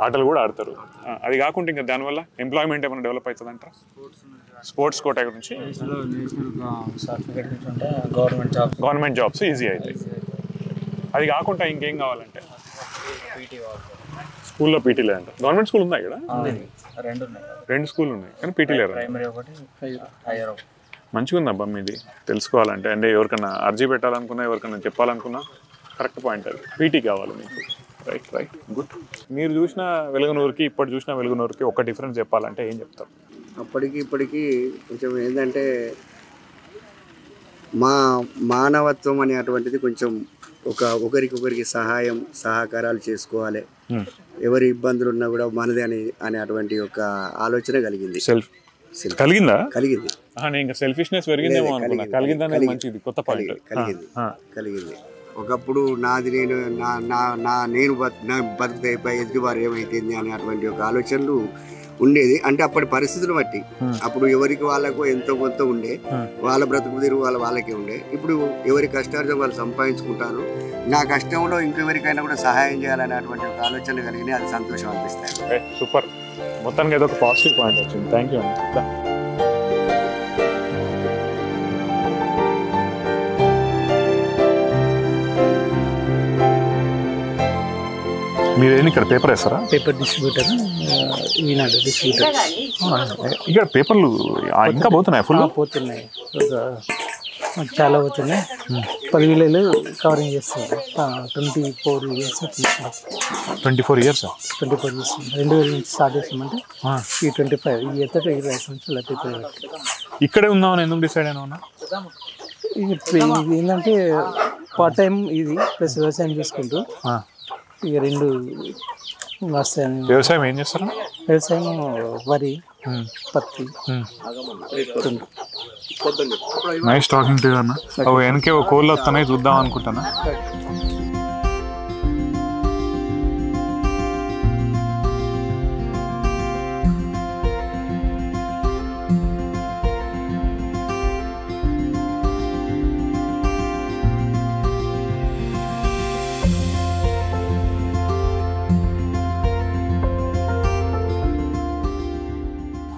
ఆటలు కూడా ఆడతారు. అది కాకుండా ఇంకా దానివల్ల ఎంప్లాయ్మెంట్ ఏమైనా డెవలప్ అవుతుంది అంటారా? స్పోర్ట్స్ కోట గురించి గవర్నమెంట్ జాబ్స్ ఈజీ అవుతాయి. అది కాకుండా ఇంకేం కావాలంటే స్కూల్లో పీటీ లేదంట. గవర్నమెంట్ స్కూల్ ఉందా ఇక్కడ? 2 స్కూల్ ఉన్నాయి కానీ పీటీ లేరు. మంచిగా ఉంది అబ్బా మీది. తెలుసుకోవాలంటే అంటే ఎవరికైనా అర్జీ పెట్టాలనుకున్నా, ఎవరికైనా చెప్పాలనుకున్నా కరెక్ట్ పాయింట్ అది. పీటీ కావాలి మీకు. Right good. మీరు చూసిన వెలుగునూరుకి ఇప్పుడు చూసిన వెలుగునూరుకి ఒక డిఫరెన్స్ చెప్పాలంటే ఏం చెప్తారు? అప్పటికి ఇప్పటికీ కొంచెం ఏంటంటే మానవత్వం అనేటువంటిది కొంచెం ఒకరికొకరికి సహకారాలు చేసుకోవాలి. ఎవరి ఇబ్బందులు ఉన్నా కూడా మనదే అనేటువంటి ఒక ఆలోచన కలిగింది. కలిగిందా? కలిగింది. ఇంకా సెల్ఫిష్నెస్ పెరిగిందేమో అనుకున్నా. కలిగిందనేది మంచిది, కొత్త పాయింట్. కలిగింది. ఒకప్పుడు నాది నేను నా బతుకుతాయిపోయి ఎదుటివారు ఏమైతుంది అనేటువంటి ఒక ఆలోచనలు ఉండేది. అంటే అప్పటి పరిస్థితులు బట్టి అప్పుడు ఎవరికి వాళ్ళకు ఎంతో కొంత ఉండే, వాళ్ళ బ్రతుకు తిరుగు వాళ్ళకే ఉండే. ఇప్పుడు ఎవరి కష్టార్జం వాళ్ళు సంపాదించుకుంటారు. నా కష్టంలో ఇంకెవరికైనా కూడా సహాయం చేయాలనేటువంటి ఒక ఆలోచన కలిగినాయి. అది సంతోషం అనిపిస్తాయి. సూపర్. మొత్తానికి ఏదో ఒక పాజిటివ్ పాయింట్ వచ్చింది. థ్యాంక్ యూ అండి. మీరేం ఇక్కడ పేపర్ వేస్తారా? పేపర్ డిస్ట్రిబ్యూటర్, ఈనాడు డిస్ట్రిబ్యూటర్. ఇక్కడ పేపర్లు ఇంకా పోతున్నాయి, ఫుల్ పోతున్నాయి, చాలా పోతున్నాయి. 10 విలేజ్ కవరింగ్ చేస్తున్నారు. 24 ఇయర్స్ 24 ఇయర్స్ 2000 నుంచి స్టార్ట్ చేస్తామంటే ఈ 25 ఈ ఎత్తట 20 సంవత్సరాలు పేపర్. ఇక్కడే ఉందామని ఎందుకు డిసైడ్ అయినా? ఇది ఏంటంటే పార్ట్ టైం ఇది ప్లస్ వ్యవసాయం చేసుకుంటూ ఇక 2 వస్తాయని. వ్యవసాయం ఏం చేస్తారు? వ్యవసాయం వరి, పత్తి. నైస్ టాకింగ్ టు యు అన్న. అవి వెనకే కోళ్ళు వస్తున్నాయి చూద్దాం అనుకుంటానా.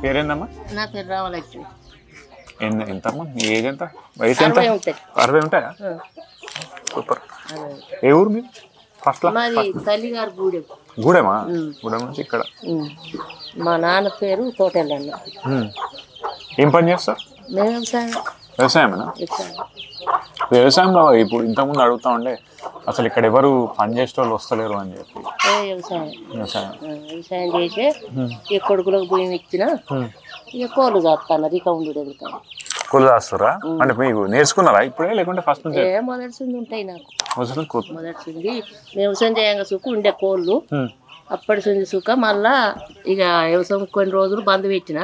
పేరేందమ్మా? నా పేరు రామలక్ష్మి. ఎంతమ్మా మీ ఏజ్ ఎంత? వయసు ఎంత? 60 ఉంటాయా? సూపర్. ఏ ఊరు మీరు? ఫస్ట్ మాది తల్లిగారు గూడెం. గూడెమా? గూడెం నుంచి ఇక్కడ. మా నాన్న పేరు తోటెల్లన్న. ఏం పని చేస్తారు? మేము వ్యవసాయం. వ్యవసాయమేనా? వ్యవసాయంలో ఇప్పుడు ఇంతకుముందు అడుగుతా ఉండే అసలు ఇక్కడ ఎవరు పని చేసే వాళ్ళు వస్తలేరు అని చెప్పి. వ్యవసాయం చేసి ఇక కొడుకులకు భూమి ఇచ్చిన ఇక కోళ్ళు కాస్తాను రికౌండ్ ఎదుగుతాను. కోళ్ళు కాస్తారా? అంటే మీకు నేర్చుకున్నారా ఇప్పుడే లేకుంటే ఫస్ట్ నుంచి? మొదటిసింది ఉంటాయి నాకు. మొదటిసింది వ్యవసాయం చేయంగా సుఖ ఉండే కోళ్ళు అప్పటి సుంది సుఖ. మళ్ళా ఇక వ్యవసాయం కొన్ని రోజులు బంద్ పెట్టిన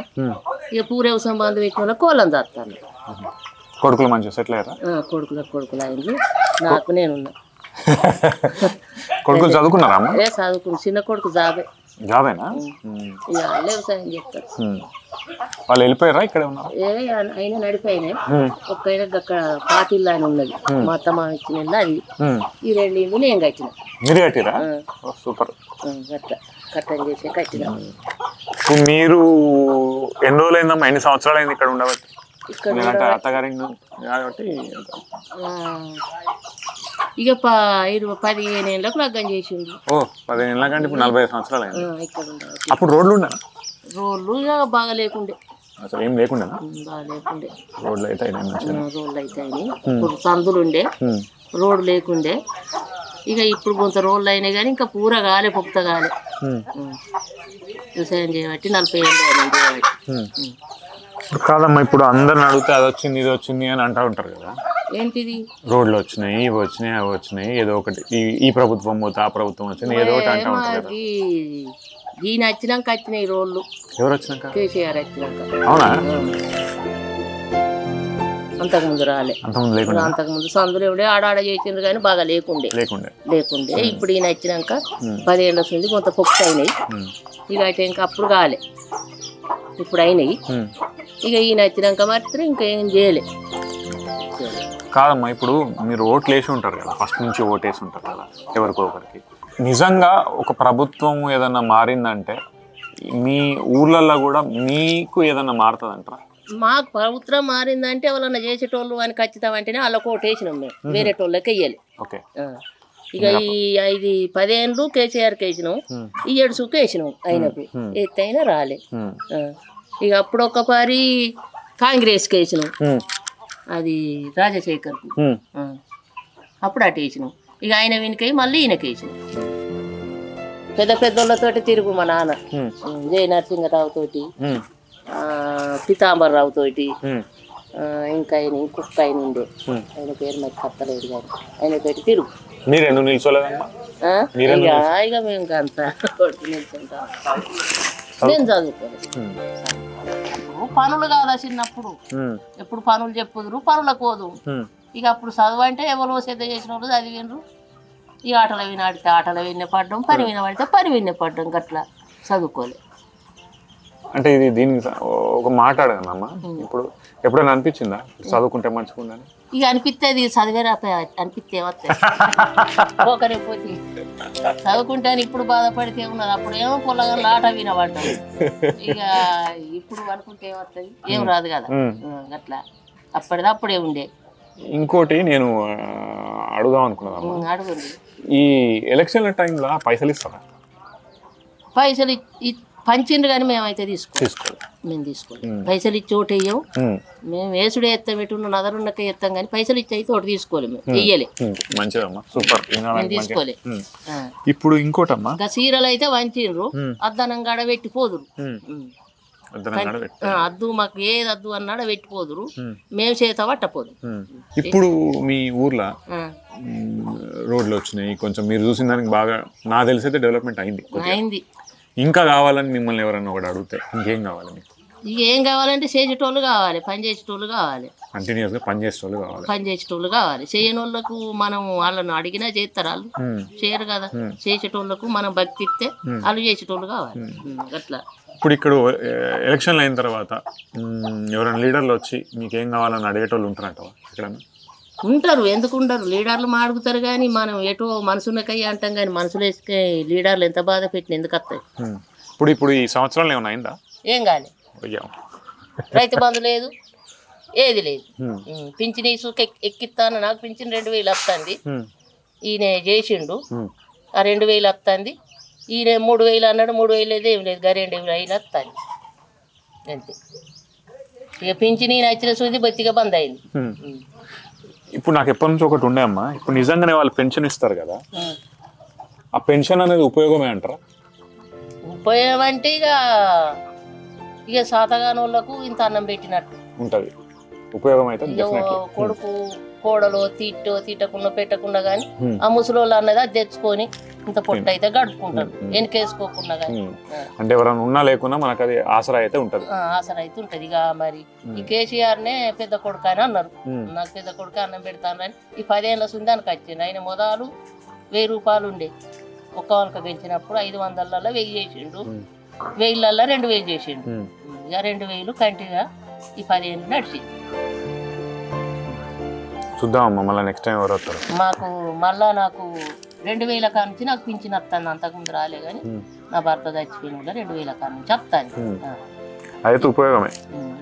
ఇక పూర వ్యవసాయం బంద్ పెట్టిన కోళ్ళని చేస్తాను. కొడుకులు మంచిగా సెటిల్ అయ్యారా? కొడుకులు అయింది. నాకు నేనున్నా. కొడుకులు చదువుకున్నారా? చదువుకుని చిన్న కొడుకు జాబే. జాబేనా? ఇక వ్యవసాయం చేస్తారు. వాళ్ళు వెళ్ళిపోయారా? ఇక్కడ ఉన్నారు? అయినా నడిపోయినాయి. ఒక్క అక్కడ పాతిల్లా అని ఉన్నది మా అత్తమ్మ ఇచ్చిన ఇల్లు అది. ఈ 2 ఇల్లు నేను కట్టిన. మీరు కట్టిరా? సూపర్. కట్టం చేసి కట్టిన. మీరు ఎన్ని రోజులు అయిందమ్మా? ఎన్ని సంవత్సరాలు అయింది ఇక్కడ ఉండబట్టి? అత్తగారి కాబట్టి ఇక 15 ఏళ్ళకు లగ్గం చేసిండు. 15 ఏళ్ళ కంటే ఇప్పుడు 45 సంవత్సరాలు అయింది. ఇక్కడ అప్పుడు రోడ్లు ఉండే? రోడ్లు ఇక బాగా లేకుండే. అసలు ఏం లేకుండా? బాగా లేకుండే. రోడ్లు అయితే రోడ్లు అయితే ఇప్పుడు సందులు ఉండే, రోడ్డు లేకుండే. ఇక ఇప్పుడు కొంత రోడ్లు అయినాయి కానీ ఇంకా పూర కాలే, పొక్త కాలే. వ్యవసాయం చేయబట్టి 40 ఏళ్ళు చేయబట్టి. కాదమ్మా, ఇప్పుడు అందరిని అడిగితే అది వచ్చింది ఇది వచ్చింది అని అంటూ ఉంటారు కదా. ఏంటిది? రోడ్లు వచ్చినాయి, ఇవి వచ్చినాయి, అవి వచ్చినాయి, ఏదో ఒకటి ఈ ప్రభుత్వం పోతే ఆ ప్రభుత్వం వచ్చింది ఏదో ఒకటి అంటూ ఉంటారు. ఈయన వచ్చినాక వచ్చినాయి రోడ్లు. ఎవరు వచ్చినాక? కేసీఆర్ వచ్చినాక. అవునా? అంతకుముందు రాలే. అంతకుముందు సందులు ఉండే ఆడాడ చేసిండ్రు కానీ బాగా లేకుండే. ఇప్పుడు ఈయన వచ్చినాక 10 ఏళ్ళ వస్తుంది కొంత పొక్కు అయినాయి. ఇక అయితే ఇంకా అప్పుడు కాలే, ఇప్పుడు అయినాయి. ఇక ఈయన వచ్చినాక మాత్రం ఇంకా ఏం చేయలే. కాదమ్మా, ఇప్పుడు మీరు ఓట్లు వేసి ఉంటారు కదా, ఫస్ట్ నుంచి ఓటు వేసి ఉంటారు కదా ఎవరికో ఒకరికి. నిజంగా ఒక ప్రభుత్వం ఏదన్నా మారిందంటే మీ ఊర్లలో కూడా మీకు ఏదన్నా మారుతుంది అంటారా? మాకు ప్రభుత్వం మారిందంటే ఎవరన్నా చేసేటోళ్ళు అని ఖచ్చితం అంటేనే వాళ్ళకి ఓటు వేసినాం మేము, వేరే టోళ్ళకి వెయ్యాలి. ఇక ఈ 10 ఏళ్ళు కేసీఆర్కి వేసినాం, ఈ 7 సుఖ వేసినాం. అయినప్పుడు ఎత్తైనా రాలే. ఇక అప్పుడు ఒకసారి కాంగ్రెస్కి వేసినాం, అది రాజశేఖర్కు. అప్పుడు అటు వేసినాం. ఇక ఆయన వెనుకై మళ్ళీ ఈయనకి వేసినాం. పెద్ద పెద్దోళ్ళతోటి తిరుగు మా నాన్న, జయ నరసింహరావు తోటి, పితాంబరరావు తోటి, ఇంకా ఆయన ఇంకొక ఆయన ఉండే, ఆయన పేరు నాకు కత్తలేదు కానీ ఆయన తోటి తిరుగు. ఇక మేము అంతా నిల్చుంటాం. నేను చదువుకోలేదు. పనులు కాదా చిన్నప్పుడు, ఎప్పుడు పనులు చెప్పుదురు, పనులకు పోదు. ఇక అప్పుడు చదువు అంటే ఎవరో శ్రద్ధ చేసిన వాళ్ళు చదివినరు. ఈ ఆటలు వినాడితే ఆటలు విన్న పడ్డం, పని వినబడితే పని విన్న పడ్డం, గట్లా చదువుకోలే. అంటే ఇది దీనికి ఒక మాట అడగనమ్మా, ఇప్పుడు ఎప్పుడైనా అనిపించిందా చదువుకుంటే మంచిగుందని? ఇక అనిపిస్తుంది, చదివే అనిపిస్తే ఒకరే పోతే చదువుకుంటే ఇప్పుడు బాధపడితే ఉన్నది. అప్పుడేమో పొలగల ఆట వినబడ్డం, ఇక ఇప్పుడు అనుకుంటే ఏమవుతుంది, ఏం రాదు కదా. అట్లా అప్పటిది అప్పుడే ఉండే. ఇంకోటి నేను అడుగుదాం అనుకున్నాను, అడుగుంది. ఈ ఎలక్షన్ల టైంలో పైసలు ఇస్తారా? పైసలు పంచిండ్రు కానీ మేమైతే మేము తీసుకోవాలి. పైసలు ఇచ్చి ఓటు వేయం మేము, వేసుడే ఎత్తాం, పెట్టున్న నదరున్నకే ఎత్తాం కానీ పైసలు ఇచ్చి అయితే ఒకటి తీసుకోవాలి మేము, వెయ్యలే. మంచిదమ్మా, సూపర్. తీసుకోలే. ఇప్పుడు ఇంకోటమ్మా, ఇంకా సీరలు అయితే వంచిండ్రు, అద్దనం కాడ పెట్టిపోదురు. అద్దు మాకు ఏది అద్దు అన్నాడ పెట్టిపోదురు, మేము చేత పట్టపోదు. ఇప్పుడు మీ ఊర్లో రోడ్లు వచ్చినాయి కొంచెం, మీరు చూసిన దానికి బాగా నాకు తెలిసి అయితే డెవలప్మెంట్ అయింది. ఇంకా కావాలని మిమ్మల్ని ఎవరైనా ఒకటి అడిగితే ఇంకేం కావాలి మీకు? ఇక ఏం కావాలంటే చేసేటోళ్ళు కావాలి, పని చేసేటోళ్ళు కావాలి, కంటిన్యూస్గా పని చేసేటోళ్ళు కావాలి. పని చేసేటోళ్ళు కావాలి. చేయని వాళ్ళకు మనం వాళ్ళను అడిగినా చేస్తారు, వాళ్ళు చేయరు కదా. చేసేటోళ్ళకు మనం భక్తి ఇస్తే వాళ్ళు చేసేటోళ్ళు కావాలి. అట్లా ఇప్పుడు ఇక్కడ ఎలక్షన్లు అయిన తర్వాత ఎవరైనా లీడర్లు వచ్చి మీకేం కావాలని అడిగేటోళ్ళు ఉంటారంట ఇక్కడ? ఉంటారు, ఎందుకు ఉండరు? లీడర్లు మాడుగుతారు కానీ మనం ఎటో మనసునకయ్య అంటాం కానీ మనసులో వేసుకే లీడర్లు ఎంత బాధ పెట్టిన ఎందుకు వస్తాయి? ఇప్పుడు ఈ సంవత్సరంలో ఏమైనా అయిందా? ఏం కాలే. రైతు బంధు లేదు, ఏది లేదు. పింఛన్ ఇసుక ఎక్కిస్తాను, నాకు పింఛన్ 2000 వస్తుంది. ఈయన చేసిండు, ఆ 2000 వస్తుంది. ఈయన 3000 అన్నాడు, 3000 లేదు, ఏం లేదు, 2000 వస్తుంది అంతే. ఇక పింఛన్ ఈయన వచ్చిన సూది బతిగా బంద్ అయింది. ఇప్పుడు నాకు ఎప్పటి నుంచి ఒకటి ఉండే అమ్మా, ఇప్పుడు నిజంగానే వాళ్ళు పెన్షన్ ఇస్తారు కదా, ఆ పెన్షన్ అనేది ఉపయోగమే అంటారా? ఉపయోగం అంటే ఇక సాతగాని వాళ్ళకు ఇంత అన్నం పెట్టినట్టు ఉంటుంది. ఉపయోగం అయితే కొడుకు కోడలో తిట్టకుండా పెట్టకుండా కానీ ఆ ముసలోళ్ళు అన్నది అది తెచ్చుకొని ఇంత పొట్ట అయితే గడుపుకుంటారు, వెనకేసుకోకుండా కానీ. అంటే ఎవరైనా ఉన్నా లేకున్నా మనకు అది ఆసరా అయితే ఉంటుంది. ఆసరా అయితే ఉంటుంది. ఇక మరి ఈ కేసీఆర్నే పెద్ద కొడుకు అని అన్నారు, నాకు పెద్ద కొడుకు అన్నం పెడతాను అని. ఈ 10 ఏళ్ళ సుందానికి వచ్చింది. ఆయన మొదలు 1000 రూపాయలు ఉండే, ఒక్క వాళ్ళకి పెంచినప్పుడు 500లలో 1000 చేసిండు, 1000లలో 2000 చేసిండు. ఇక 2000 కంటిగా ఈ 10 ఏళ్ళు నడిచింది. చూద్దామమ్మా మళ్ళీ నెక్స్ట్ టైం ఎవరు వస్తారు. మాకు మళ్ళా నాకు 2000 కాడ నుంచి నాకు పింఛన్ వస్తాను, అంతకుముందు రాలే కానీ నా భర్త చచ్చిపోయిన కూడా 2000 కాడ నుంచి వస్తాను. అయితే ఉపయోగమే.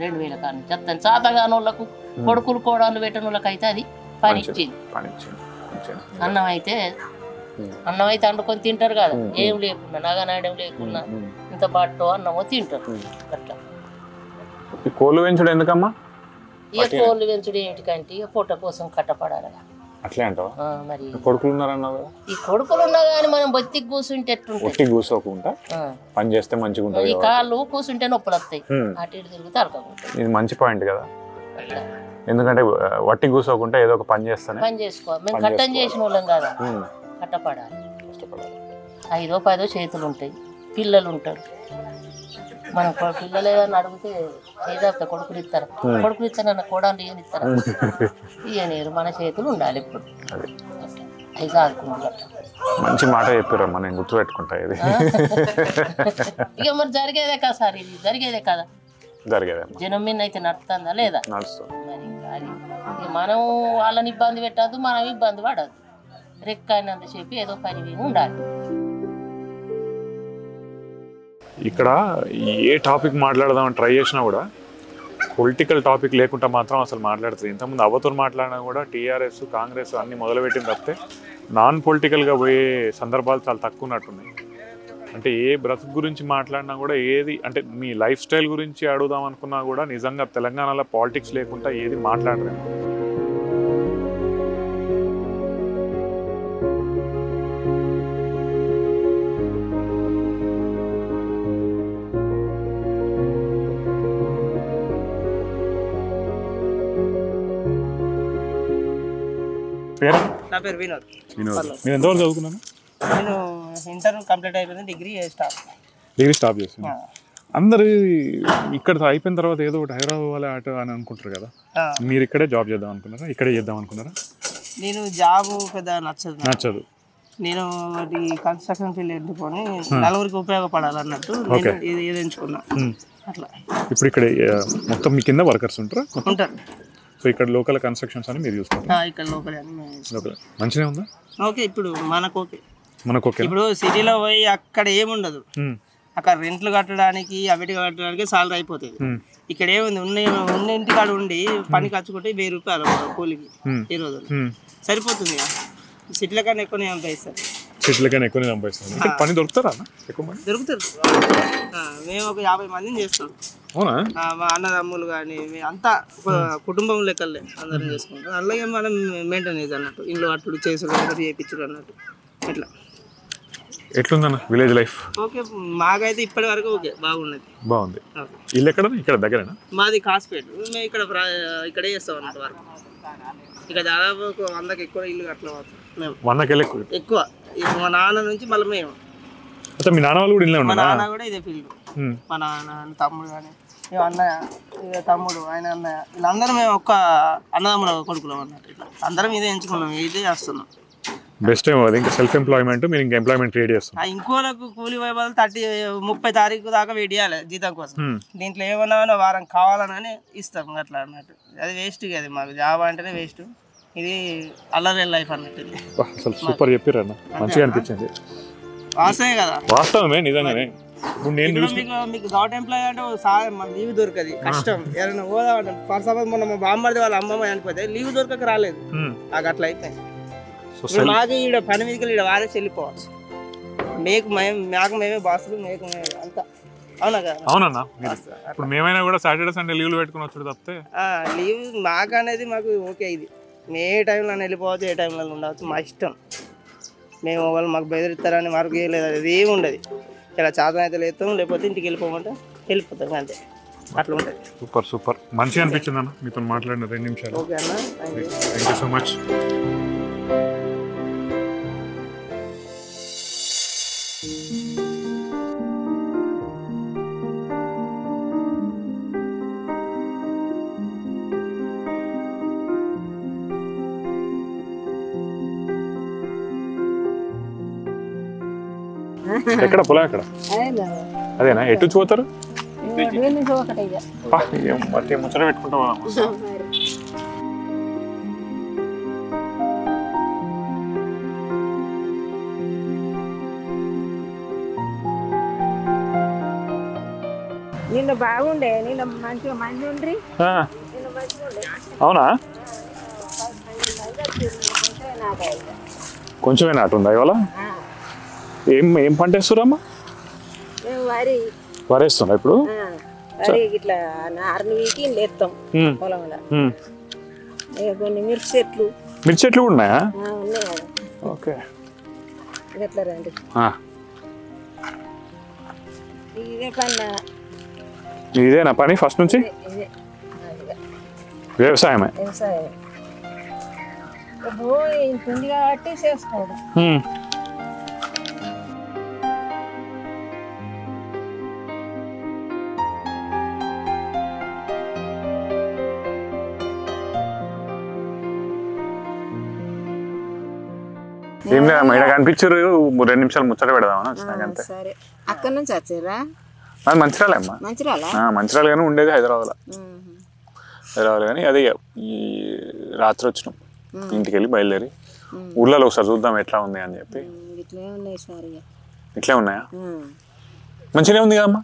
2000 కాడ నుంచి వస్తాను. చాతగాని వాళ్ళకు కొడుకులు కోడళ్ళు పెట్టిన వాళ్ళకి అయితే అది పని ఇచ్చింది. అన్నం అయితే వండుకొని తింటారు కదా, ఏం లేకుండా నగనాయడం లేకుండా ఇంత బట్టో అన్నమో తింటారు. అట్లా కోళ్ళు పెంచుడు ఎందుకమ్మా? ఇక కోళ్ళు పెంచుడు ఏంటికంటే ఇక పొట్ట కోసం కట్టపడాలి. అట్లే అంటావా? మరి కొడుకులు ఉన్నారన్నావు కదా, ఈ కొడుకులు ఉన్నా కానీ మనం బొత్తికి కూర్చుంటే ఎట్టుంటే కూర్చోకుండా పని చేస్తే మంచిగా ఉంటుంది. ఈ కాళ్ళు కూర్చుంటే నొప్పులు వస్తాయి, అటు ఇటు తిరిగితే అరకకుంటాయి. ఇది మంచి పాయింట్ కదా, ఎందుకంటే వట్టి కూర్చోకుండా ఏదో ఒక పని చేస్తానే పని చేసుకోవాలి. మేము కట్టం చేసిన వాళ్ళం కదా, కట్టపడాలి. 5ో 10ో చేతులు ఉంటాయి, పిల్లలు ఉంటారు. మనం పిల్లలు ఏదన్నా అడిగితే చేద్దాం, కొడుకులు ఇస్తారు, కొడుకులు ఇస్తారన్న కోడలు ఏమి ఇస్తారా? ఇయ్యనేరు, మన చేతులు ఉండాలి ఎప్పుడు. అవి కాదుకుంటా మంచి మాట చెప్పారమ్మా, నేను గుర్తుపెట్టుకుంటా. ఇది ఇక మరి జరిగేదే కదా సార్, ఇది జరిగేదే కదా, జరిగేదే. జనం మీద అయితే నడుస్తుందా లేదా? మరి ఇంకా అది ఇక మనం వాళ్ళని ఇబ్బంది పెట్టద్దు, మనం ఇబ్బంది పడద్దు. రెక్కైనంత చెప్పి ఏదో పని మీద ఉండాలి. ఇక్కడ ఏ టాపిక్ మాట్లాడదామని ట్రై చేసినా కూడా పొలిటికల్ టాపిక్ లేకుండా మాత్రం అసలు మాట్లాడుతుంది. ఇంతకుముందు అవ్వతో మాట్లాడినా కూడా టీఆర్ఎస్ కాంగ్రెస్ అన్ని మొదలుపెట్టింది తప్పితే నాన్ పొలిటికల్గా పోయే సందర్భాలు చాలా తక్కువ ఉన్నట్టున్నాయి. అంటే ఏ బ్రతుకు గురించి మాట్లాడినా కూడా, ఏది అంటే మీ లైఫ్ స్టైల్ గురించి అడుగుదాం అనుకున్నా కూడా నిజంగా తెలంగాణలో పాలిటిక్స్ లేకుండా ఏది మాట్లాడలేము. నా పేరు వినోద్. మీరు ఎంతవరకు చదువుకున్నాను? నేను ఇంటర్ కంప్లీట్ అయిపోయింది, డిగ్రీ స్టాప్ చేస్తాను. అందరు ఇక్కడ అయిపోయిన తర్వాత ఏదో ఒకటి హైదరాబాద్ ఆట అని అనుకుంటారు కదా, మీరు ఇక్కడే జాబ్ చేద్దాం అనుకున్నారా? ఇక్కడే చేద్దాం అనుకున్నారా? నేను జాబ్ పెద్ద నచ్చదు. నేను కన్స్ట్రక్షన్ ఫీల్డ్ ఎంచుకొని నలుగురికి ఉపయోగపడాలన్నట్టు ఏది ఎంచుకున్నా. అట్లా ఇప్పుడు ఇక్కడ మొత్తం మీ కింద వర్కర్స్ ఉంటారు? ఉంటారు. సో ఇక్కడ లోకల్ కన్స్ట్రక్షన్స్ అని మీరు చూసుకుంటారు? ఇక్కడ లోకల్ మంచిగా ఉందా? ఓకే, ఇప్పుడు మనకు ఓకే. ఇప్పుడు సిటీలో పోయి అక్కడ ఏముండదు, అక్కడ రెంట్లు కట్టడానికి అవిటి కట్టడానికి సాలరీ అయిపోతుంది. ఇక్కడ ఏముంది, ఉన్న ఇంటికాడ ఉండి పని ఖర్చుకుంటే 1000 రూపాయలు కూలికి ఈ రోజు సరిపోతుంది. సిటీల కన్నా ఎక్కువనే సంపాదిస్తారు. పని దొరుకుతారా? ఎక్కువ మంది దొరుకుతారు. మేము ఒక 50 మందిని చేస్తాం. అవునా? మా అన్నదమ్ములు కానీ అంతా కుటుంబం లెక్కలే అందరం చేసుకుంటాం. అలాగే మనం మెయింటైన్ చేయాలి అన్నట్టు, ఇంట్లో అట్టుడు చేసుడు చేయించుడు అన్నట్టు. ఇట్లా ఎట్లుందన్న విలేజ్ లైఫ్? ఓకే, మాకైతే ఇప్పటి వరకు ఓకే, బాగుంది. ఇల్లు ఎక్కడ? ఇక్కడ దగ్గరేనా? మాది కాస్పేట. మేము ఇక్కడే చేస్తాం అన్నట్టు వరకు. ఇక దాదాపు 100కి ఎక్కువ ఇల్లు అట్లా మేము 100కి ఎక్కువ. మా నాన్న నుంచి మళ్ళీ మేము అచ్చా మీ నాన్న వాళ్ళు కూడా ఇల్లే మా ఉన్నారా? నాన్న కూడా ఇదే ఫీల్డ్. మా నాన్న తమ్ముడు కానీ మేము అన్నయ్య ఇక తమ్ముడు ఆయన అన్నయ్య వీళ్ళందరూ మేము ఒక్క అన్నదమ్ముల కొడుకులం అన్నట్టు. ఇట్లా అందరం ఇదే ఎంచుకున్నాం, ఇదే చేస్తున్నాం. బెస్ట్ ఏమో అది. ఇంకా సెల్ఫ్ ఎంప్లాయ్మెంట్, మీరు ఇంకా ఎంప్లాయ్మెంట్ క్రియేట్ చేస్తాం. ఇంకోలకు కూలి వైభవాలు 30 తారీఖు దాకా వెయిట్ చేయాలి జీతం కోసం. దీంట్లో ఏమన్నా వారం కావాలని ఇస్తాం అట్లా అన్నట్టు. అది వేస్ట్ కదా, మాకు జాబ్ అంటేనే వేస్ట్. ఇది అల్లరి లైఫ్ అన్నట్టు. అసలు సూపర్ చెప్పారు అన్న, మంచిగా అనిపించింది. వాస్తవే కదా, వాస్తవమే, నిజంగానే. ఇప్పుడు నేను మీకు గవర్నమెంట్ ఎంప్లాయ్ అంటే లీవ్ దొరకది, కష్టం. ఎవరైనా పోదామంటే ఫర్ సపోజ్ మొన్న మా బామ్మర్ది వాళ్ళ అమ్మమ్మ చనిపోతే లీవ్ దొరకక రాలేదు, నాకు అట్లా అయిపోయింది. మాకు ఈడ పని మీదకి ఈడ వారేసి వెళ్ళిపోవచ్చు. మాకు మేమే బాసులు, మేకు మేమే అంతా. అవునా కదా? అవునన్నా. ఇప్పుడు మేమైనా కూడా సాటర్డే సండే లీవ్లు పెట్టుకుని వచ్చాడు తప్పితే లీవ్ మాకు అనేది మాకు ఓకే. ఇది మేము ఏ టైంలో వెళ్ళిపోవచ్చు, ఏ టైంలో ఉండవచ్చు, మా ఇష్టం. మేము వాళ్ళు మాకు బెదిరిస్తారని వర్క్ చేయలేదు, అది ఏమి ఉండదు. ఇలా చేతన అయితే లేస్తాం, లేకపోతే ఇంటికి వెళ్ళిపోమంటే వెళ్ళిపోతాం, అంతే. అట్లా ఉంటుంది. సూపర్ సూపర్, మంచిగా అనిపించింది అన్న మీతో మాట్లాడిన 2 నిమిషాలు. ఓకే అన్న, థ్యాంక్ యూ సో మచ్. ఎక్కడ పొలం ఎక్కడ? అదేనా? ఎటు పోతారు? ముచ్చట పెట్టుకుంటావా? నిన్న బాగుండే, నిన్న మంచిగా మంది ఉండ్రి. అవునా? కొంచెమే నాటు ఉందా ఇవాళ? ఏం పంట వేస్తురమ్మా? వరి వేస్తున్నా ఇప్పుడు. ఇట్లా నారుని వీకి లేస్తాం పొలంలో. కొన్ని మిర్చి చెట్లు. మిర్చి చెట్లు కూడా ఉన్నాయా? ఉన్నాయి కదా. ఓకే, ఎట్లా రండి. ఇదే పని. ఇదేనా పని ఫస్ట్ నుంచి? వ్యవసాయమే. వ్యవసాయం ఇంతుంది కాబట్టి చేసుకోవడం. ఏం లేదమ్మా, ఇక్కడ కనిపించారు. 2 నిమిషాలు ముచ్చట పెడదామని వచ్చినాక అంతే. సరే, అక్కడ నుంచి వచ్చారా? అది మంచిర్యాల అమ్మా. మంచిర్యాల కానీ ఉండేది హైదరాబాద్లో. కానీ అదే ఈ రాత్రి వచ్చినాం, ఇంటికి వెళ్ళి బయలుదేరి ఊళ్ళలో ఒకసారి చూద్దాం ఎట్లా ఉంది అని చెప్పి. ఇట్లే ఉన్నాయా? మంచిగా ఉంది కదమ్మా.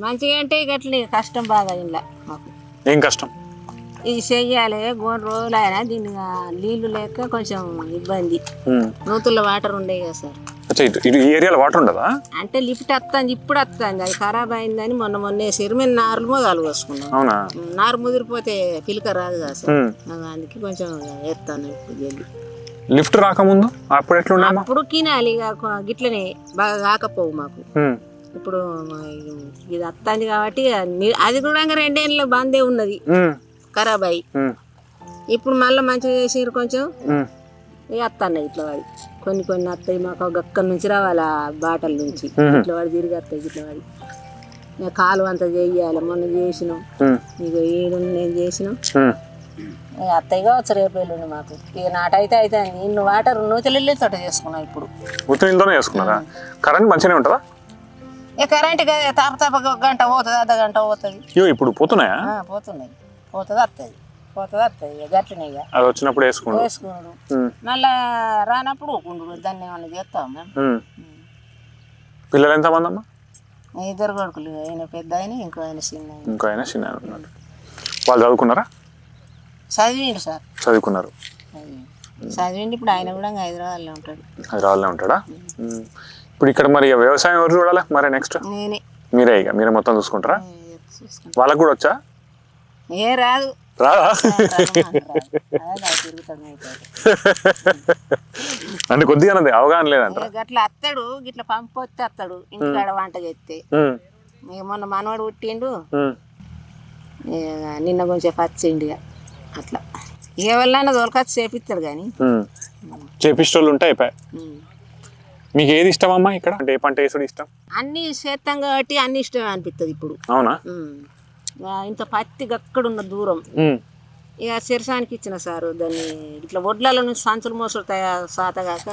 మంచిగా అంటే గట్లే కష్టం బాగా ఇలా మాకు. ఏం కష్టం? ఇది చెయ్యాలి, 3 రోజులు అయినా దీన్ని నీళ్లు లేక కొంచెం ఇబ్బంది. నూతుల్లో వాటర్ ఉండేవి కదా సార్. ఈ ఏరియాలో వాటర్ ఉండదా? అంటే లిఫ్ట్ వస్తుంది, ఇప్పుడు వస్తుంది. అది ఖరాబ్ అయిందని మొన్న వేసారు. మేము నార్లు మొదలు కోసుకున్నాం. అవునా? నారు ముదిరిపోతే పిలక రాదు కదా సార్, అందుకే కొంచెం వేస్తాను. ఇప్పుడు లిఫ్ట్ రాకముందు అప్పుడు ఎట్లా? అప్పుడు కినాలి గిట్లనే బాగా కాకపోవు మాకు. ఇప్పుడు ఇది వస్తుంది కాబట్టి అది కూడా 2 ఏళ్ళు బందే ఉన్నది, ఖరాబ్ అయ్యి. ఇప్పుడు మళ్ళీ మంచిగా చేసారు కొంచెం, వస్తున్నాయి ఇట్లా వాడి. కొన్ని వస్తాయి మాకు. అక్కడి నుంచి రావాలి, ఆ బాటల నుంచి ఇట్లా వాడి తిరిగి వస్తాయి. ఇట్లా వాడి కాలు అంతా చేయాలి. మొన్న చేసినాం, ఇక నేను చేసినాం. అత్తయ్య కావచ్చు రేపు వెళ్ళండి మాకు. ఇక నాటైతే అయితే ఇన్ని వాటర్ నూతెల్లి తోట చేసుకున్నాం. ఇప్పుడు కరెంట్ మంచిగానే ఉంటుందా? ఇక కరెంట్ తప్ప 1 గంట పోతుంది, అర్ధ గంట పోతుంది. ఇప్పుడు పోతున్నాయా? పోతున్నాయి, పోతుంది వస్తుంది, పోతుంది వస్తుంది. గట్లనే ఇక అది వచ్చినప్పుడు వేసుకున్నాడు, మళ్ళా రానప్పుడు ఊకుండు. దాన్ని ఏమన్నా చేస్తాం మేము. పిల్లలు ఎంతమంది అమ్మా? 2 కొడుకులు, ఆయన పెద్ద ఆయన, ఇంకో ఆయన చిన్న. వాళ్ళు చదువుకున్నారా? చదివిండు సార్. చదువుకున్నారు, చదివిండి. ఇప్పుడు ఆయన కూడా హైదరాబాద్లో ఉంటాడు. హైదరాబాద్లో ఉంటాడా? ఇప్పుడు ఇక్కడ మరి వ్యవసాయం ఎవరు చూడాలి మరి? నెక్స్ట్ నేనే. మీరే ఇక మీరే మొత్తం చూసుకుంటారా? వాళ్ళకు కూడా వచ్చా? ఏ రాదు. రాదా? అంటే కొద్దిగా అవగాహన లేదంట. గట్లా అత్తాడు, గిట్లా పంపొస్తే అత్తాడు ఇంటికాడ వంట చేస్తే. మొన్న మనవాడు పుట్టిండు, నిన్న కొంచెం పచ్చిండు. అట్లా ఎవరైనా దొరకచ్చు చేపిస్తాడు. కానీ చేపిస్తోళ్ళు ఉంటే అయిపోయి. మీకు ఏది ఇష్టం అమ్మా ఇక్కడ? అంటే ఏ పంట వేసుడు ఇష్టం? అన్ని చేస్తాం కాబట్టి అన్ని ఇష్టమే అనిపిస్తుంది ఇప్పుడు. అవునా? ఇంత పత్తి అక్కడున్న దూరం ఇక శిరసానికి ఇచ్చిన సారు దాన్ని ఇట్లా వడ్లలో నుంచి సంచులు మోసుడు సాతగాక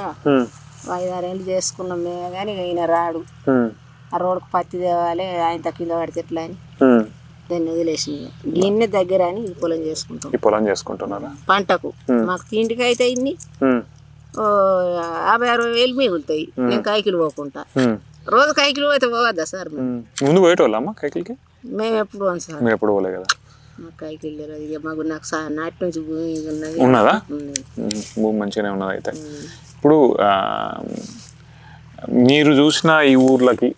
5-6 ఏళ్ళు చేసుకున్నాం మేము, కానీ ఈయన రాడు. ఆ రోడ్డుకు పత్తి తేవాలి, ఆయన కింద పడితే ఎట్లా అని దాన్ని వదిలేసింది. గిన్నె దగ్గర అని ఈ పొలం చేసుకుంటాం. ఈ పొలం చేసుకుంటున్నారా? పంటకు మాకు తిండికి అయితే ఇన్ని 50-60 వేలు మిగులుతాయి. నేను కైకిలు పోకుండా రోజు కైకిలు పోతే పోవద్దా సార్? ముందు పోయేటోళ్ళమ్మా కైకిలికి? మేము ఎప్పుడు పోను సార్. మీరు ఎప్పుడు పోలే కదా? మాకు కైకిలు లేదు. ఇక మాకు నాకు నాటి నుంచి భూమి ఉన్నది. ఉన్నదా? భూమి మంచిగానే ఉన్నది. అయితే ఇప్పుడు మీరు చూసిన ఈ ఊర్లకి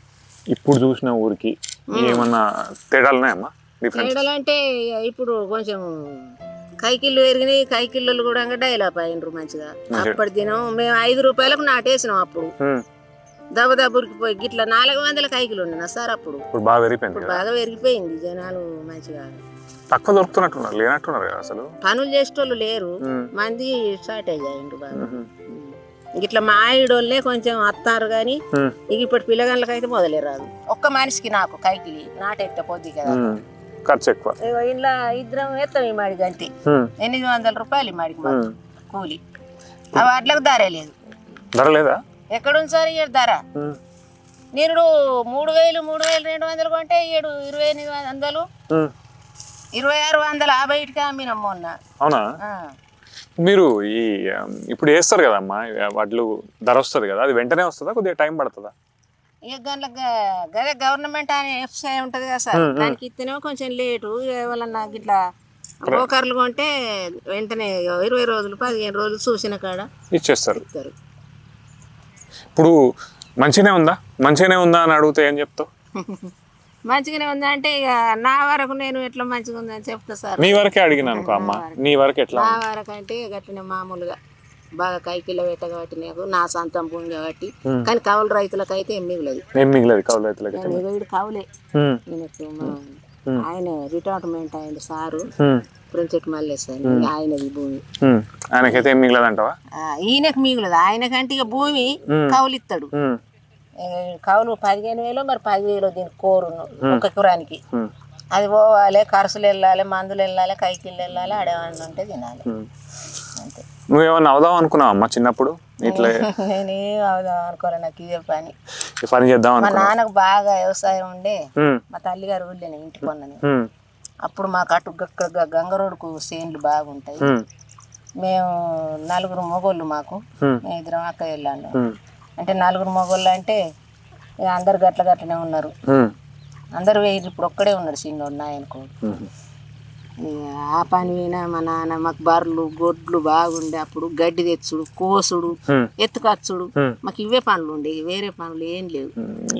ఇప్పుడు చూసిన ఊరికి ఏమన్నా తేడాలు ఉన్నాయమ్మా? తేడాలు అంటే ఇప్పుడు కొంచెం కైకిళ్ళు పెరిగినాయి. కైకిళ్ళు కూడా డైలాప్ అయినరు మంచిగా. అప్పటి దినం మేము 5 రూపాయలకు నాటేసినాం. అప్పుడు దబదబురికి పోయి గిట్లా 400 కైకిలు ఉండేనా సార్ అప్పుడు. బాగా పెరిగిపోయింది. బాగా పెరిగిపోయింది. జనాలు మంచిగా తక్కువ దొరుకుతున్నట్టున్నారు, లేనట్టున్నారు కదా అసలు. పనులు చేసేటోళ్ళు లేరు, మంది షార్టేజ్ అయ్యిండ్రు బాగా. ఇట్లా మా ఆయుడోళ్ళే కొంచెం వస్తారు కానీ ఇక ఇప్పుడు పిల్లగాళ్ళకి అయితే మొదలే రాదు. ఒక్క మనిషికి నాకు కైకిలి నాటెత్త పోద్ది కదా, ఖర్చు ఎక్కువ. ఇలా ఇద్దరం ఎత్తాం ఈ మాడికి అంతే. 800 రూపాయలు ఈ మాడికి మాకు కూలి. అవి అట్లకు ధర లేదు. ధర లేదా? ఎక్కడుంది సార్ ఈ ధర? నేను 3,200 కొంటే 2,800 2,600 బయటకి అమ్మినాం మొన్న. అవునా? మీరు ఈ ఇప్పుడు వేస్తారు కదమ్మా వడ్లు, ధర వస్తుంది కదా, అది వెంటనే వస్తుందా కొద్దిగా టైం పడుతుందా? ఇక గదే గవర్నమెంట్ అనే ఎఫ్సీ ఉంటుంది కదా సార్, దానికి ఇస్తేనేమో కొంచెం లేటు. ఎవరన్నా ఇట్లా బ్రోకర్లు కొంటే వెంటనే 20 రోజులు 15 రోజులు చూసిన కాడ ఇచ్చేస్తారు. ఇప్పుడు మంచిగానే ఉందా అని అడిగితే ఏం చెప్తావు? మంచిగానే ఉందా అంటే ఇక నా వరకు నేను ఎట్లా మంచిగా ఉందని చెప్తా సార్. నీ వరకే అడిగినాను అమ్మ, నీ వరకు ఎట్లా? నా వరకు అంటే గట్లనే మామూలుగా బాగా కైకిలో పెట్ట కాబట్టి నాకు నా సొంతం భూమి కాబట్టి. కానీ కౌలు రైతులకు అయితే ఏం మిగలదు. కౌలు రైతులకి కౌలే. ఆయన రిటైర్మెంట్ అయింది సారు ప్రిన్సెట్ మల్లేసారి, ఆయనది భూమి. ఆయనకైతే ఏం మిగలదు అంటావా? ఈయనకు మిగలదు. ఆయనకంటే ఇక భూమి కౌలు ఇస్తాడు. కౌలు 15,000 మరి 10,000 దీనికి కోరు ఒక ఎకరానికి. అది పోవాలి, ఖర్చులు వెళ్ళాలి, మందులు వెళ్ళాలి, కైకిళ్ళు వెళ్ళాలి, అడేవాడిని ఉంటే తినాలి అంతే. నువ్వేమన్నా అవుదాం అనుకున్నావు అమ్మా చిన్నప్పుడు? ఇట్లా నేనేం అవుదాం అనుకోలే, నాకు ఇదే పని చేద్దాం. మా నాన్నకు బాగా వ్యవసాయం ఉండే, మా తల్లిగారు ఊళ్ళో ఇంటి కొన్నని. అప్పుడు మాకు అటు గంగరోడ్కు చేన్లు బాగుంటాయి. మేము 4 మొగోళ్ళు, మాకు మేము 2 అక్క వెళ్ళాను. అంటే 4 మొగోళ్ళు అంటే అందరు గట్లనే ఉన్నారు. అందరు వేరు. ఇప్పుడు ఒక్కడే ఉన్నాడు చిన్నోడు నాయనకు. ఆ పని పోయినా మా నాన్న మాకు బర్రెలు గొడ్లు బాగుండే. అప్పుడు గడ్డి తెచ్చుడు, కోసుడు, ఎత్తుకచ్చుడు, మాకు ఇవే పనులు ఉండే, వేరే పనులు ఏం లేవు.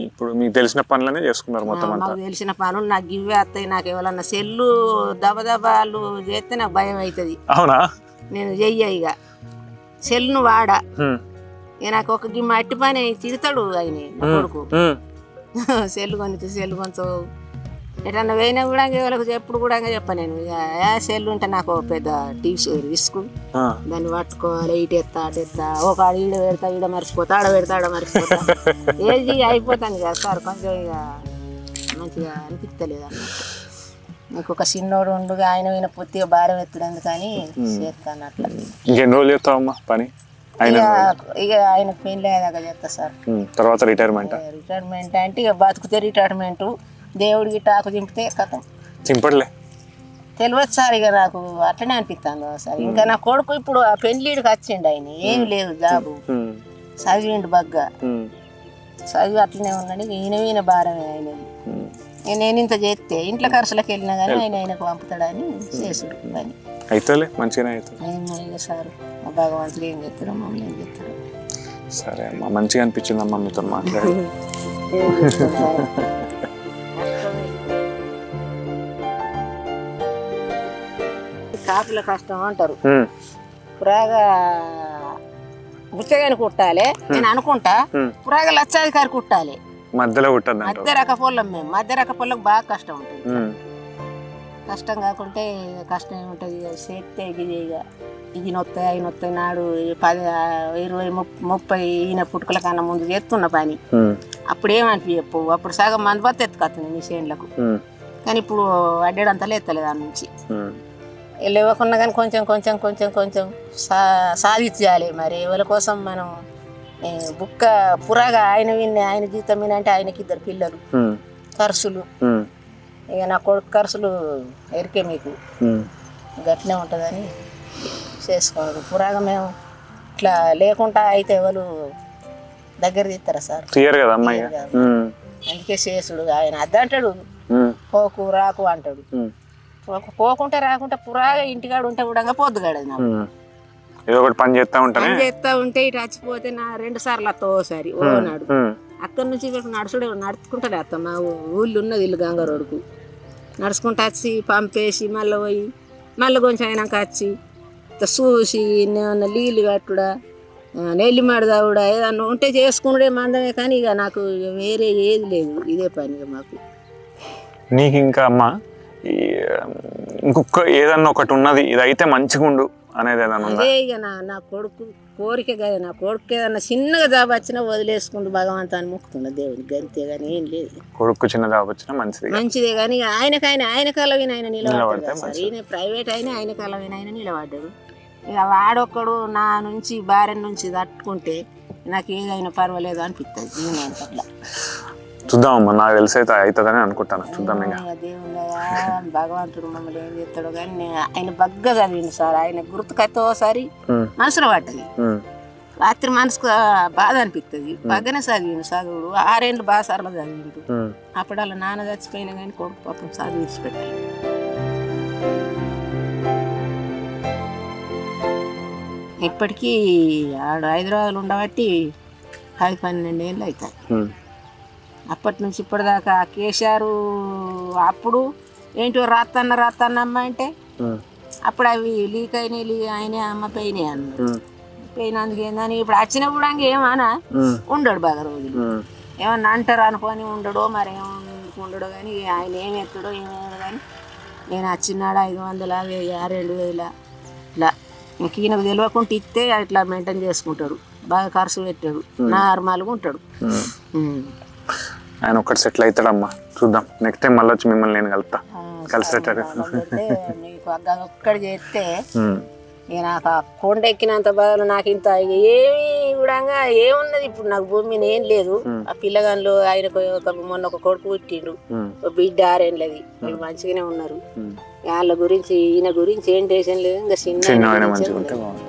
ఇప్పుడు మీకు తెలిసిన పనులనే చేసుకున్నారు మొత్తం? మాకు తెలిసిన పనులు నాకు ఇవే వస్తాయి. నాకు ఎవరన్నా సెల్లు దబదబాలు చేస్తే నాకు భయం అవుతుంది. అవునా? నేను చెయ్య ఇక సెల్లును వాడా. ఇక నాకు ఒక మట్టి పని తిడతాడు ఆయన కొడుకు. సెల్లు కొంచెం ఎటన్నా పోయినా కూడా ఎవరికి చెప్పుడు కూడా చెప్ప. నేను సెల్లు ఉంటే నాకు పెద్ద రిస్క్. దాన్ని పట్టుకోవాలి, ఇటు ఎత్తా అటు ఎత్తా, ఒక ఈడ పెడతా, ఈడ మర్చిపోతా, ఆడ పెడతా, ఆడ మర్చిపోతా, ఏది అయిపోతాను కదా సార్. కొంచెం ఇక మంచిగా అనిపిస్తలేదు అన్నట్టు. నాకు ఒక చిన్నోడు ఉండుగా ఆయన పోయిన పొత్తిగా భారం ఎత్తుడందు కానీ చేస్తాను అట్లా. ఇంకెన్ని రోజులు చేస్తావమ్మా పని? ఇక ఆయన పెళ్ళి అయ్యేదాకా చేస్తా సార్. తర్వాత రిటైర్మెంట్ అంటే ఇక బతుకుతే రిటైర్మెంట్, దేవుడికి టాకు దింపితే కథం. చింపడలే తెలియదు సార్. ఇక నాకు అట్లనే అనిపిస్తాను సార్. ఇంకా నా కొడుకు ఇప్పుడు ఆ పెళ్ళిడికి వచ్చిండు. ఆయన ఏమి లేదు జాబు, చదివిండు బగ్గా చదివి అట్లనే ఉన్నాడు. ఈయన భారమే ఆయనది. నేను ఇంత చేస్తే ఇంట్లో ఖర్చులకు వెళ్ళినా కానీ ఆయనకు పంపుతాడని చేసుడు పని అయితేలే మంచిగానే అవుతుంది. ఏమో సార్, మా భగవంతుడు ఏం చెప్తాడు, మమ్మల్ని ఏం చెప్తాడు. సరే అమ్మా, మంచిగా అనిపించింది అమ్మా మీతో మాట్లాడి. కాపుల కష్టం అంటారు. పురాగా గుచ్చగాని కుట్టాలి నేను అనుకుంటా, పురాగా లక్షాధికారి కుట్టాలి, మధ్యలో కుట్టదు. మధ్య రక పొలం. మేము మధ్య రక పొలం బాగా కష్టం ఉంటుంది. కష్టం కాకుంటే కష్టం ఏముంటుంది చేస్తే ఇది నొత్తాయి అవి నొత్తాయి నాడు 10 20 30 ఈయన పుట్టుకల కన్నా ముందు చేస్తున్న పని అప్పుడు ఏమనిపి చెప్పు అప్పుడు సగం మంది బతి ఎత్తుకొస్తుంది మిషన్లకు కానీ ఇప్పుడు అడ్డేడంతా ఎత్తలేదు దాని నుంచి లేవకున్నా కానీ కొంచెం కొంచెం కొంచెం కొంచెం సాధించాలి మరి ఎవరి కోసం మనం బుక్క పురాగా ఆయన విన్న ఆయన జీతం విన అంటే ఆయనకి 2 పిల్లలు ఖర్చులు ఇక నా కొడుకు ఖర్చులు ఎరికే మీకు గట్టినే ఉంటుందని చేసుకోవాలి పురాగా మేము ఇట్లా లేకుండా అయితే ఎవరు దగ్గర తీస్తారా సార్ అందుకే చేసుడు ఆయన అద్దంటాడు పోకు రాకు అంటాడు పోకుంటే రాకుంటే పురాగా ఇంటికాడు ఉంటే కూడా పొద్దుగాడు పని చేస్తా ఉంటే ఇటు చచ్చిపోతే నా 2 సార్లు అత్త ఓసారి ఓ నాడు అక్కడి నుంచి ఇక్కడ నడుచుకుంటాడు అత్త మా ఊళ్ళు ఉన్నది ఇల్లు గంగారోడ్కు నడుచుకుంటూ వచ్చి పంపేసి మళ్ళీ పోయి మళ్ళీ కొంచెం అయినాక వచ్చి చూసి నీళ్ళు కట్టుడా నెల్లి మడదావుడా ఏదన్నా ఉంటే చేసుకుంటే మందమే కానీ ఇక నాకు వేరే ఏది లేదు ఇదే పని మాకు నీకు ఇంకా అమ్మ ఇంకొక ఏదన్నా ఒకటి ఉన్నది ఇది అయితే మంచిగా ఉండు అనేది అదే ఇక నా కొడుకు కోరిక కదా నా కొడుకు ఏదన్నా చిన్నగా జాబ్ వచ్చినా వదిలేసుకుంటూ భగవంతాన్ని మొక్కుతున్నా దేవునికి అంతే కానీ ఏం లేదు కొడుకు చిన్న జాబ్ వచ్చినా మంచిదే కానీ ఆయన కలవిన ఆయన నిలబడ్డాడు సార్ ఈయన ప్రైవేట్ అయినా ఆయన కలవిన ఆయన నిలబడ్డాడు ఇక వాడొక్కడు నా నుంచి భార్య నుంచి తట్టుకుంటే నాకు ఏదైనా పర్వాలేదు అనిపిస్తుంది నేను అట్లా చూద్దామమ్మా నాకు తెలిసి అయితే అవుతుందని అనుకుంటాను చూద్దాం దేవుడా భగవంతుడు మమ్మల్ని ఏం చేస్తాడో కానీ ఆయన బగ్గా చదివిండు సార్ ఆయన గుర్తుకైతే ఓసారి మనసులో పడ్డది రాత్రి మనసుకు బాధ అనిపిస్తుంది బగ్గనే చదివిండు చదువుడు 6 ఏళ్ళు బాగా సార్లు చదివిండు అప్పుడు అలా నాన్న చచ్చిపోయినా కానీ కొడుకు పాపం చదివించి పెట్టాలి ఇప్పటికీ ఆడ హైదరాబాద్లో ఉండబట్టి 10-12 ఏళ్ళు అవుతాయి అప్పటి నుంచి ఇప్పటిదాకా కేసీఆర్ అప్పుడు ఏంటో రాత్తన్నమ్మ అంటే అప్పుడు అవి లీక్ అయినాయి ఆయన అమ్మ పోయినాయి అన్నారు పోయినందుకు ఏందని ఇప్పుడు వచ్చినప్పుడు ఏమన్నా ఉండడు బాగా రోజులు ఏమన్నా అంటారు అనుకొని ఉండడో మరి ఉండడో కానీ ఆయన ఏమి ఎత్తుడో ఏమేమి కానీ నేను వచ్చినాడు 500 2000 ఇట్లా ఇంక ఈయనకు తెలియకుండా ఇస్తే ఇట్లా మెయింటైన్ చేసుకుంటాడు బాగా ఖర్చు పెట్టాడు నార్మల్గా ఉంటాడు ఆయన ఒక్కటి సెటిల్ అవుతాడమ్మా చూద్దాం నెక్స్ట్ టైం మళ్ళీ వచ్చి మిమ్మల్ని నేను కలుపుతా కలిసేటారు మీకు ఒక్కడి చేస్తే నాకు ఆ కొండ ఎక్కినంత బాధలు నాకు ఇంత ఏమి కూడా ఏమున్నది ఇప్పుడు నాకు భూమి మీద ఏం లేదు ఆ పిల్లగాళ్ళు ఆయనకు మొన్న ఒక కొడుకు పుట్టిండ్రు బిడ్డ 6 ఏళ్ళది మీరు మంచిగానే ఉన్నారు వాళ్ళ గురించి ఈయన గురించి ఏం టెన్షన్ లేదు ఇంకా చిన్న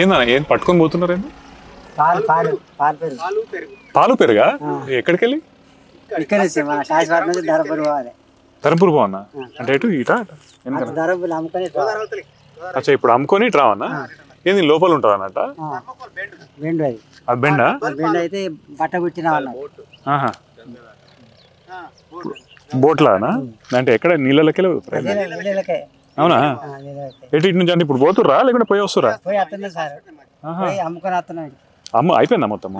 ఏందన్నా ఏం పట్టుకొని పోతున్నారేంటి పాలు పెరుగా ఎక్కడికి వెళ్ళి ధర్మపూర్ పోవన్నా అంటే ఎటు ఇటా అచ్చా ఇప్పుడు అమ్ముకొని ఇటు రావన్నా ఏంది లోపల ఉంటుంది అన్నట్ట అది బెండా అయితే బట్ట కుట్టిన బోట్లానా అంటే ఎక్కడ నీళ్ళకే అవునా ఎటు ఇటు నుంచి అంటే ఇప్పుడు పోతుర్రా లేకుంటే పోయి వస్తురా అమ్మ అయిపోయిందా మొత్తం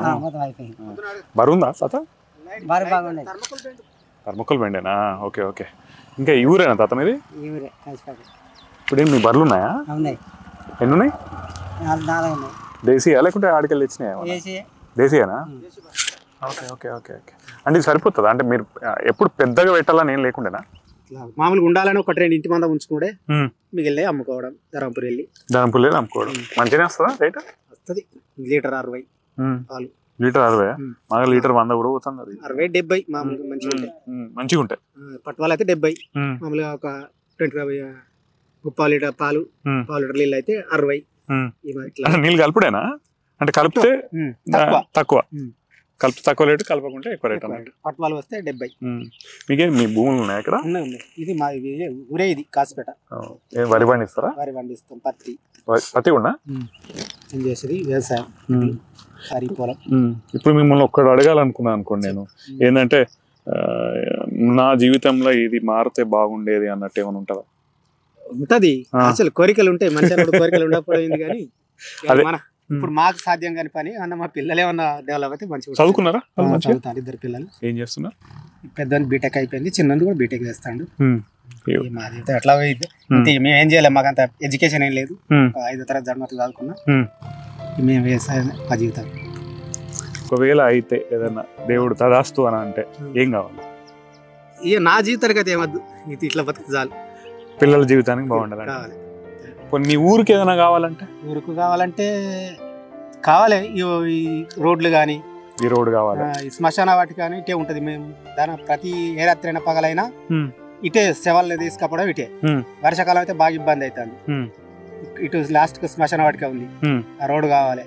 బరుందా తాత ధర్మకుల్ బెండేనా ఓకే ఓకే ఇంకా ఈ ఊరేనా తాత మీది ఇప్పుడు ఏం మీ బర్రెలు ఉన్నాయా ఎన్ని ఉన్నాయి దేశీయా లేకుంటే ఆడికెళ్ళి తెచ్చినాయా దేశీయానా ఓకే ఓకే ఓకే ఓకే అంటే ఇది సరిపోతుందా అంటే మీరు ఎప్పుడు పెద్దగా పెట్టాలని ఏం లేకుండేనా మామూలుగా ఉండాలని ఒక 2 ఇంటి మంద ఉంచుకుంటే మిగిలిన అమ్ముకోవడం ధర్మపురి వెళ్ళి అమ్ముకోవడం మంచిగా వస్తుందా రేట్ వస్తుంది లీటర్ 60 పాలు లీటర్ 60 మాకు లీటర్ 100 కూడా పోతుంది 60 70 మామూలుగా మంచిగా ఉంటాయి పట్టువాళ్ళు అయితే 70 మామూలుగా ఒక 25 లీటర్ పాలు లీటర్ నీళ్ళు అయితే 60 నీళ్ళు కలుపుడేనా అంటే కలిపితే తక్కువ తక్కువ రేటు, కలపకుంటే ఎక్కువ రేటు అన్నట్టు. పట్టువాళ్ళు వస్తే 70. మీకే మీ భూములు ఉన్నాయి ఇక్కడ? ఉన్నాయి. ఇది మా ఊరే, ఇది కాసిపేట. వరి పండిస్తారా? వరి పండిస్తాం, పత్తి కూడా ఏం చేసేది వ్యవసాయం, వరి పొలం. ఇప్పుడు మిమ్మల్ని ఒక్కడు అడగాలనుకున్నాను అనుకోండి నేను, ఏంటంటే నా జీవితంలో ఇది మారితే బాగుండేది అన్నట్టు ఏమైనా ఉంటుందా? ఉంటది. అసలు కోరికలు ఉంటాయి, మనిషి కోరికలు ఉండకపోయింది. కానీ ఇప్పుడు మాకు సాధ్యం కాని పని అన్న, మా పిల్లలు ఏమన్నా డెవలప్ అయితే మంచిగా. చదువుకున్నారా? చదువుతారు, 2 పిల్లలు. ఏం చేస్తున్నారు? పెద్దని బీటెక్ అయిపోయింది, చిన్నది కూడా బీటెక్ చేస్తాడు. మాది ఎట్లా మేము ఏం చేయలేము, మాకు అంత ఎడ్యుకేషన్ ఏం లేదు. 5వ తరగతి జన్మతో చదువుకున్నా. మేము వ్యవసాయం మా జీవితం. ఒకవేళ అయితే ఏదన్నా దేవుడు తదాస్తు అని అంటే ఏం కావాలి? ఇక నా జీవితానికి అయితే ఏమద్దు, ఇది ఇట్లా బతుకు చాలు. పిల్లల జీవితానికి బాగుండదు కావాలి. మీ ఊరికి ఏదైనా కావాలంటే? ఊరుకు కావాలంటే కావాలి ఈ రోడ్లు కానీ, ఈ రోడ్డు కావాలి, ఈ శ్మశాన వాటి కానీ ఇటే ఉంటది. మేము దాని ప్రతి ఏ రాత్రి అయినా పగలైనా ఇటే శవాలని తీసుకపోవడం ఇటే. వర్షాకాలం అయితే బాగా ఇబ్బంది అవుతుంది. ఇటు లాస్ట్ కు శ్మశాన వాటిక ఉంది, ఆ రోడ్డు కావాలి.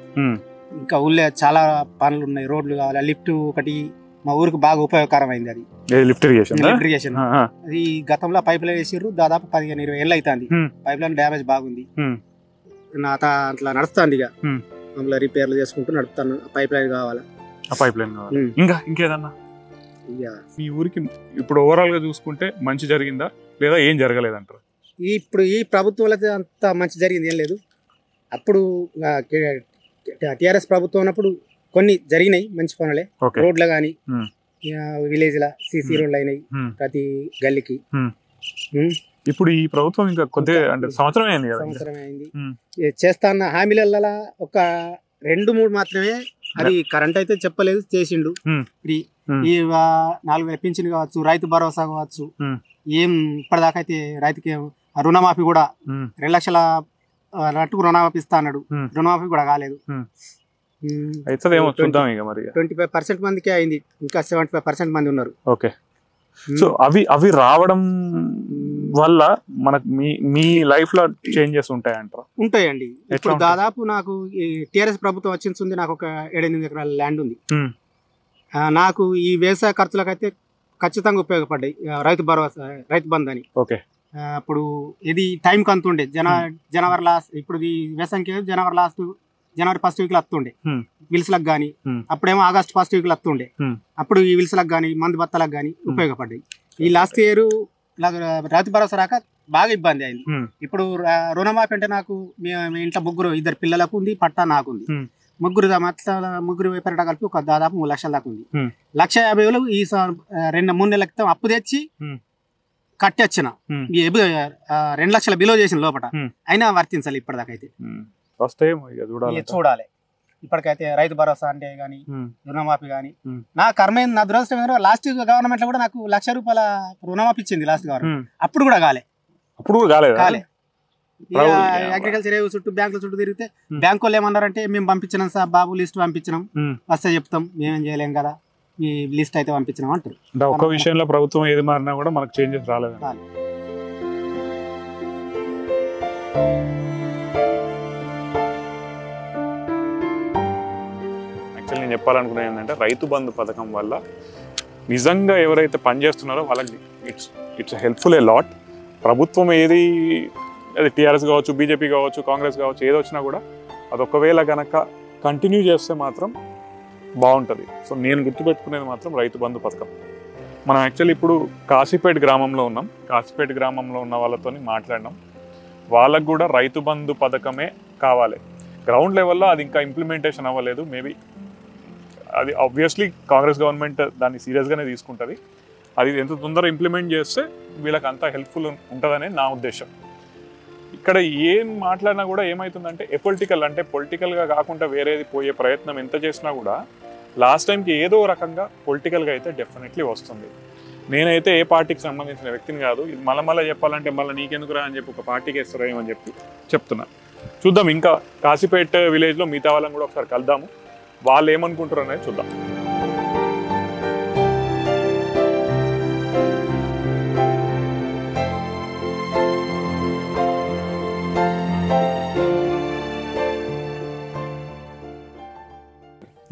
ఇంకా ఊళ్ళో చాలా పనులు ఉన్నాయి, రోడ్లు కావాలి. లిఫ్ట్ ఒకటి మా ఊరికి బాగా ఉపయోగకరమైంది. అది లిఫ్ట్ ఇరిగేషన్. అది గతంలో పైప్ లైన్ వేసిర్రు, దాదాపు 15-20 ఏళ్ళు అవుతుంది. పైప్ లైన్ డ్యామేజ్ బాగుంది. అట్లా నడుస్తుంది. ఇక మమ్మల్ని రిపేర్లు చేసుకుంటూ నడుపుతాను. పైప్ లైన్ కావాలి. ఇంకా ఇంకేదన్నా మీ ఊరికి ఇప్పుడు ఓవరాల్ గా చూసుకుంటే మంచి జరిగిందా లేదా ఏం జరగలేదంటారు? ఇప్పుడు ఈ ప్రభుత్వంలో అంత మంచి జరిగింది ఏం లేదు. అప్పుడు టిఆర్ఎస్ ప్రభుత్వం ఉన్నప్పుడు కొన్ని జరిగినాయి మంచి పనులే. రోడ్లు కానీ, విలేజ్ లా సీసీ రోడ్లు అయినాయి ప్రతి గల్లీకి. ఇప్పుడు ఈ ప్రభుత్వం ఇంకా కొద్దిగా అంటే సంవత్సరం అయింది. చేస్తా అన్న హామీల ఒక 2-3 మాత్రమే. అది కరెంట్ అయితే చెప్పలేదు, చేసిండు ఫ్రీ. ఈ 4,000 పింఛన్ కావచ్చు, రైతు భరోసా కావచ్చు, ఏం ఇప్పటిదాకా అయితే రైతుకి రుణమాఫీ కూడా 2 లక్షల నట్టుకు రుణమాఫీ ఇస్తా అన్నాడు. రుణమాఫీ కూడా కాలేదు. 25% మందికే అయింది, ఇంకా 75% మంది ఉన్నారు. ఓకే. సో అవి రావడం వల్ల మనకు మీ లైఫ్ లో చేంజెస్ ఉంటాయంటారా? ఉంటాయండి. ఇప్పుడు దాదాపు నాకు టిఆర్ఎస్ ప్రభుత్వం వచ్చింది, నాకు ఒక 7-8 ఎకరాల ల్యాండ్ ఉంది. నాకు ఈ వ్యవసాయ ఖర్చులకు అయితే ఖచ్చితంగా ఉపయోగపడ్డాయి. రైతు భరోసా, రైతు బంధు అని. అప్పుడు ఇది టైం కంత ఉండే, జనవరి లాస్ట్. ఇప్పుడు ఈ వ్యవసాయానికి జనవరి 1st వీక్ లో వస్తుండే విల్స్లకు గానీ, అప్పుడేమో ఆగస్ట్ 1st వీక్ లో వస్తుండే. అప్పుడు ఈ విల్స్లకు గానీ, మందు బత్తలకు గానీ ఉపయోగపడ్డాయి. ఈ లాస్ట్ ఇయర్ రైతు భరోసా రాక బాగా ఇబ్బంది అయింది. ఇప్పుడు రుణమాఫీ అంటే నాకు మీ ఇంట్లో 2 పిల్లలకు ఉంది, పట్టా నాకుంది. ముగ్గురు పేపర్ కలిపి ఒక దాదాపు 3 లక్షల దాకా ఉంది. 1,50,000 ఈ 2-3 నెలల క్రితం అప్పు తెచ్చి కట్టి వచ్చిన. 2 లక్షల బిలో చేసిన లోపల అయినా వర్తించాలి. ఇప్పటిదాకా అయితే చూడాలి. ఇప్పటికైతే రైతు భరోసా అంటే గానీ, రుణమాఫీ గానీ, నా కర్మ నా దురదృష్టం ఏంటో లాస్ట్ గవర్నమెంట్ లో కూడా నాకు 1,00,000 రూపాయల రుణమాఫీ ఇచ్చింది లాస్ట్ గవర్నమెంట్. అప్పుడు కూడా కాలే. అగ్రికల్చర్ చుట్టూ బ్యాంకుల చుట్టూ తిరిగితే బ్యాంకు వాళ్ళు ఏమన్నారంటే, మేము పంపించినాం సార్ బాబు, లిస్ట్ పంపించినాం, వస్తే చెప్తాం, మేమేం చేయలేం కదా, మీ లిస్ట్ అయితే పంపించినాం అంటారు. ఒక్క విషయంలో ప్రభుత్వం ఏది మారినా కూడా మనకు చేంజెస్ రాలేదు. యాక్చువల్లీ నేను చెప్పాలనుకునేది ఏంటంటే, రైతు బంధు పథకం వల్ల నిజంగా ఎవరైతే పనిచేస్తున్నారో వాళ్ళకి ఇట్స్ హెల్ప్ఫుల్ ఏ లాట్. ప్రభుత్వం ఏది, అది టీఆర్ఎస్ కావచ్చు, బీజేపీ కావచ్చు, కాంగ్రెస్ కావచ్చు, ఏది వచ్చినా కూడా అది ఒకవేళ కనుక కంటిన్యూ చేస్తే మాత్రం బాగుంటుంది. సో నేను గుర్తుపెట్టుకునేది మాత్రం రైతు బంధు పథకం. మనం యాక్చువల్లీ ఇప్పుడు కాశీపేట గ్రామంలో ఉన్నాం. కాశీపేట గ్రామంలో ఉన్న వాళ్ళతో మాట్లాడినాం. వాళ్ళకు కూడా రైతు బంధు పథకమే కావాలి. గ్రౌండ్ లెవెల్లో అది ఇంకా ఇంప్లిమెంటేషన్ అవ్వలేదు. మేబీ అది ఆబ్వియస్లీ కాంగ్రెస్ గవర్నమెంట్ దాన్ని సీరియస్గానే తీసుకుంటుంది. అది ఎంత తొందరగా ఇంప్లిమెంట్ చేస్తే వీళ్ళకి అంత హెల్ప్ఫుల్ ఉంటుందనే నా ఉద్దేశం. ఇక్కడ ఏం మాట్లాడినా కూడా ఏమవుతుందంటే, పొలిటికల్గా కాకుండా వేరేది పోయే ప్రయత్నం ఎంత చేసినా కూడా లాస్ట్ టైంకి ఏదో రకంగా పొలిటికల్గా అయితే డెఫినెట్లీ వస్తుంది. నేనైతే ఏ పార్టీకి సంబంధించిన వ్యక్తిని కాదు. ఇది మళ్ళీ చెప్పాలంటే మళ్ళీ నీకెందుకురా అని చెప్పి ఒక పార్టీకి వేస్తారేమో అని చెప్పి చెప్తున్నా. చూద్దాం, ఇంకా కాశీపేట విలేజ్లో మిగతా వాళ్ళని కూడా ఒకసారి కలుద్దాము. వాళ్ళు ఏమనుకుంటారు అనేది చూద్దాం.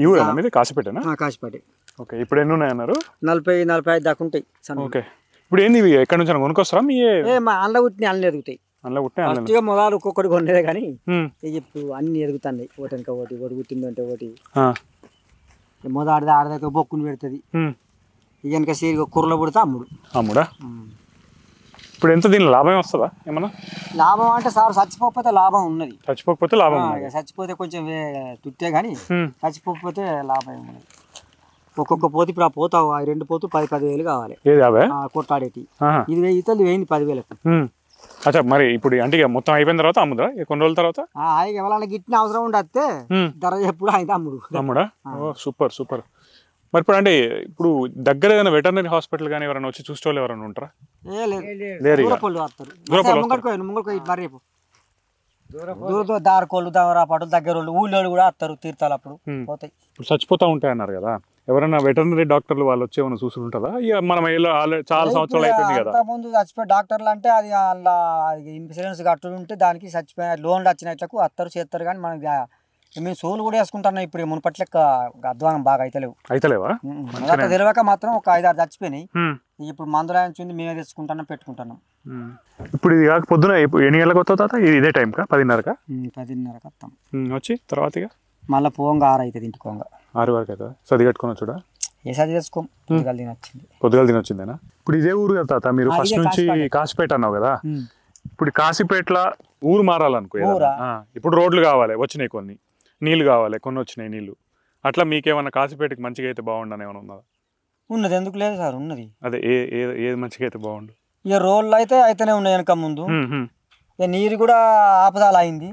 ఈ ఊరేనా మీది? కాసిపేటనా? కాసిపేట. ఓకే. ఇప్పుడు ఎన్ని ఉన్నాయి అన్నారు? 40-45 దాకా ఉంటాయి. ఓకే. ఇప్పుడు ఏంది ఇవి ఎక్కడి నుంచి కొనుక్కొస్తారా? మీ మా అండ్ల కుట్టిన అన్నీ ఎదుగుతాయి. అందులో కుట్టిన ఫస్ట్గా మొదలు ఒక్కొక్కటి కొనేదే కానీ ఇప్పుడు అన్ని ఎదుగుతున్నాయి. ఒకటి వెనక ఒకటి, ఒకటి కుట్టిందంటే ఒకటి. మొదలు ఆడదాకా బొక్కుని పెడుతుంది. వెనక సీరిగా కుర్రలో పుడితే అమ్ముడా. ఇప్పుడు ఎంత దీనిలో లాభం వస్తుందా ఏమన్నా? లాభం అంటే సార్ చచ్చిపోతే లాభం ఉన్నది. చచ్చిపోకపోతే లాభం, చచ్చిపోతే కొంచెం తుట్టే కానీ చచ్చిపోకపోతే లాభం ఉన్నది. ఒక్కొక్క పోతు ఇప్పుడు ఆ పోత 2 పోతు 10,000 కావాలి కొట్టాడేటి. ఇది 1000 ఇతరులు 10,000. అచ్చా, మరి ఇప్పుడు అంటే మొత్తం అయిపోయిన తర్వాత అమ్ముదా కొన్ని రోజుల తర్వాత? ఎవరైనా గిట్టిన అవసరం ఉండతే ధర ఎప్పుడు అయితే అమ్ముడా. Super super. మరి ఇప్పుడు అంటే ఇప్పుడు దగ్గర ఏదైనా వెటర్నరీ హాస్పిటల్ కానీ ఎవరైనా వచ్చి చూసే వాళ్ళు ఎవరైనా ఉంటారా? దూరతో దారకోళ్ళు దారాపాటు దగ్గర వాళ్ళు ఊళ్ళో కూడా వస్తారు తీర్థాలు అప్పుడు పోతాయి. ఇప్పుడు చచ్చిపోతా ఉంటాయి అన్నారు కదా, ఎవరైనా వెటర్నరీ డాక్టర్లు వాళ్ళు వచ్చి ఏమైనా చూసి ఉంటుందా? ఇక మనం చాలా సంవత్సరాలు అయిపోయింది కదా. ముందు చచ్చిపోయే డాక్టర్లు అంటే అది అలా ఇన్సూరెన్స్ కట్టుడు ఉంటే దానికి చచ్చిపోయిన లోన్లు వచ్చినట్లకు వస్తారు చేస్తారు. కానీ మనకి మేము సోలు కూడా వేసుకుంటున్నాం ఇప్పుడు. మునుపటి లెక్క అధ్వానం బాగా అయితలేవా? తెలియక మాత్రం ఒక 5-6 చచ్చిపోయినాయి. ఇప్పుడు మందులు ఉంది మేమే తెచ్చుకుంటున్నాం పెట్టుకుంటున్నాం. ఇప్పుడు ఇది కాక పొద్దున ఎన్ని గంటలకు వస్తుందా? ఇదే టైంకా? 10:30కా? 10:30కి వస్తాం. వచ్చి తర్వాత ఇక మళ్ళీ పోంగా 6 అవుతుంది. ఇంటికి 6 వరకు అవుతుందా? సది కట్టుకొని చూడ ఏ సది తెచ్చుకోం. పొద్దుగాల తినొచ్చింది. పొద్దుగాల తినొచ్చిందేనా? ఇప్పుడు ఇదే ఊరు కదా తాత, మీరు ఫస్ట్ నుంచి కాసిపేట అన్నావు కదా. ఇప్పుడు కాసిపేటలో ఊరు మారాలనుకో, ఇప్పుడు రోడ్లు కావాలి, వచ్చినాయి కొన్ని, నీళ్ళు కావాలి, కొన్ని వచ్చినాయి నీళ్ళు. అట్లా మీకేమన్నా కాసిపేటకి మంచిగా అయితే బాగుండని ఏమైనా ఉన్నదా? ఉన్నది, ఎందుకు లేదు సార్, ఉన్నది. అదే ఏది మంచిగా అయితే బాగుండు? ఇక రోడ్లు అయితేనే ఉన్నాయి వెనక ముందు. ఇక నీరు కూడా ఆపదాలు అయింది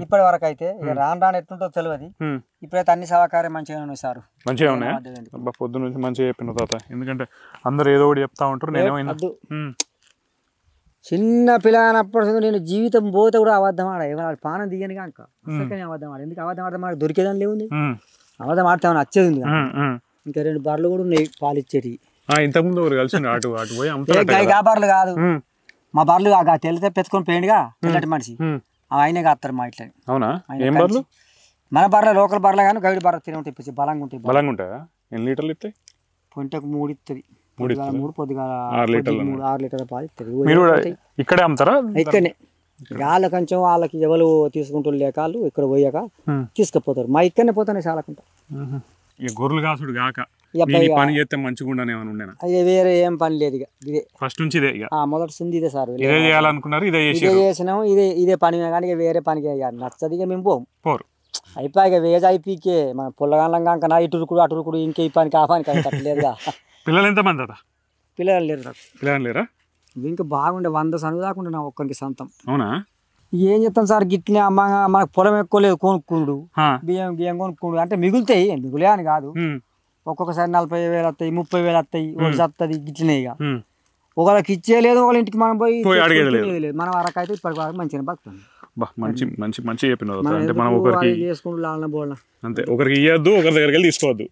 ఇప్పటి వరకు. అయితే ఇక రాను ఎట్లుంటో తెలియదు. ఇప్పుడైతే అన్ని సహకారం మంచిగా ఉన్నాయి సార్. మంచిగా ఉన్నాయి. పొద్దు నుంచి మంచిగా చెప్పిన తాత, ఎందుకంటే అందరు ఏదో ఒకటి చెప్తా ఉంటారు. నేనేమైనా చిన్న పిల్లనప్పుడు నేను జీవితం పోతే కూడా అబద్ధం ఆడ, ఎవరు పానం దిగని కనుక అబద్ధం ఆడ. ఎందుకు అబద్ధం ఆడతాం? ఆడ దొరికేదాన్ని లేవుంది. అబద్ధం ఆడితే ఏమైనా వచ్చేది ఉంది. ఇంకా 2 బర్రెలు కూడా ఉన్నాయి పాలిచ్చేటి. ఇంతకుముందు బర్రెలు కాదు, మా బర్రెలు తెలితే పెట్టుకొని పోయిండుగా తెల్లటి మనిషి, ఆయనే కాస్తారు మా ఇట్లా. మన బర్రెలు లోకల్ బర్రెలు కానీ గైడ్ బర్రె తినే ఉంటాయి, బలంగా ఉంటాయి. బలంగా ఉంటాయా? ఎన్ని లీటర్లు ఇస్తాయి? పొంటకు 3 ఇస్తుంది. 3 పొద్దుగాల 6 లీటర్ల పాలు ఇస్తుంది. ఇక్కడే అమ్ముతారా? ఇక్కడనే. వాళ్ళ కొంచెం వాళ్ళకి ఎవరు తీసుకుంటారు లేక వాళ్ళు ఇక్కడ పోయాక తీసుకుపోతారు. మా ఇక్కడనే పోతానే చాలా కుంటా. గొర్రెలు కాసుడు కాక పని చేస్తే మంచిగా ఉండని ఏమైనా ఉండేనా? అయ్యే వేరే ఏం పని లేదు. ఇక ఇదే ఫస్ట్ నుంచి ఇదే. మొదటి నుంచి ఇదే సార్. ఇదే చేయాలనుకున్నారు, ఇదే చేసినాము. ఇదే పని కానీ ఇక వేరే పనికి నచ్చదు. ఇక మేము పోరు అయిపోయి ఇక వేజ్ అయిపోయికే మన పొల్లగాళ్ళం కాక నా ఇటురుకుడు అటురుకుడు ఇంకే ఈ పనికి ఆ పనికి కట్టలేదుగా. పిల్లలు ఎంతమంది అట? పిల్లలు లేరు. పిల్లలు లేరా? ఇంకా బాగుండే 100 సనువు దాకుండా నా ఒక్కరికి సొంతం. అవునా? ఏం చెప్తాం సార్, గిట్లే అమ్మ మనకు పొలం ఎక్కువ లేదు, కొనుక్కుండు బియ్యం కొనుక్కుండు అంటే మిగులుతాయి. మిగులే అని కాదు, ఒక్కొక్కసారి 40,000 వస్తాయి, 30,000 వస్తాయి, ఒకటి వస్తుంది. గిట్లనే ఇక ఒకళ్ళకి ఇచ్చేయలేదు, ఒకళ్ళ ఇంటికి మనం పోయి లేదు. మన వరకు అయితే ఇప్పటి వరకు మంచిగా బతుకుతుంది. మంచి చెప్పినారు. అంటే మనం ఒకరికి అంతే, ఒకరికి ఇవ్వద్దు, ఒకరి దగ్గరికి వెళ్ళి తీసుకోవద్దు.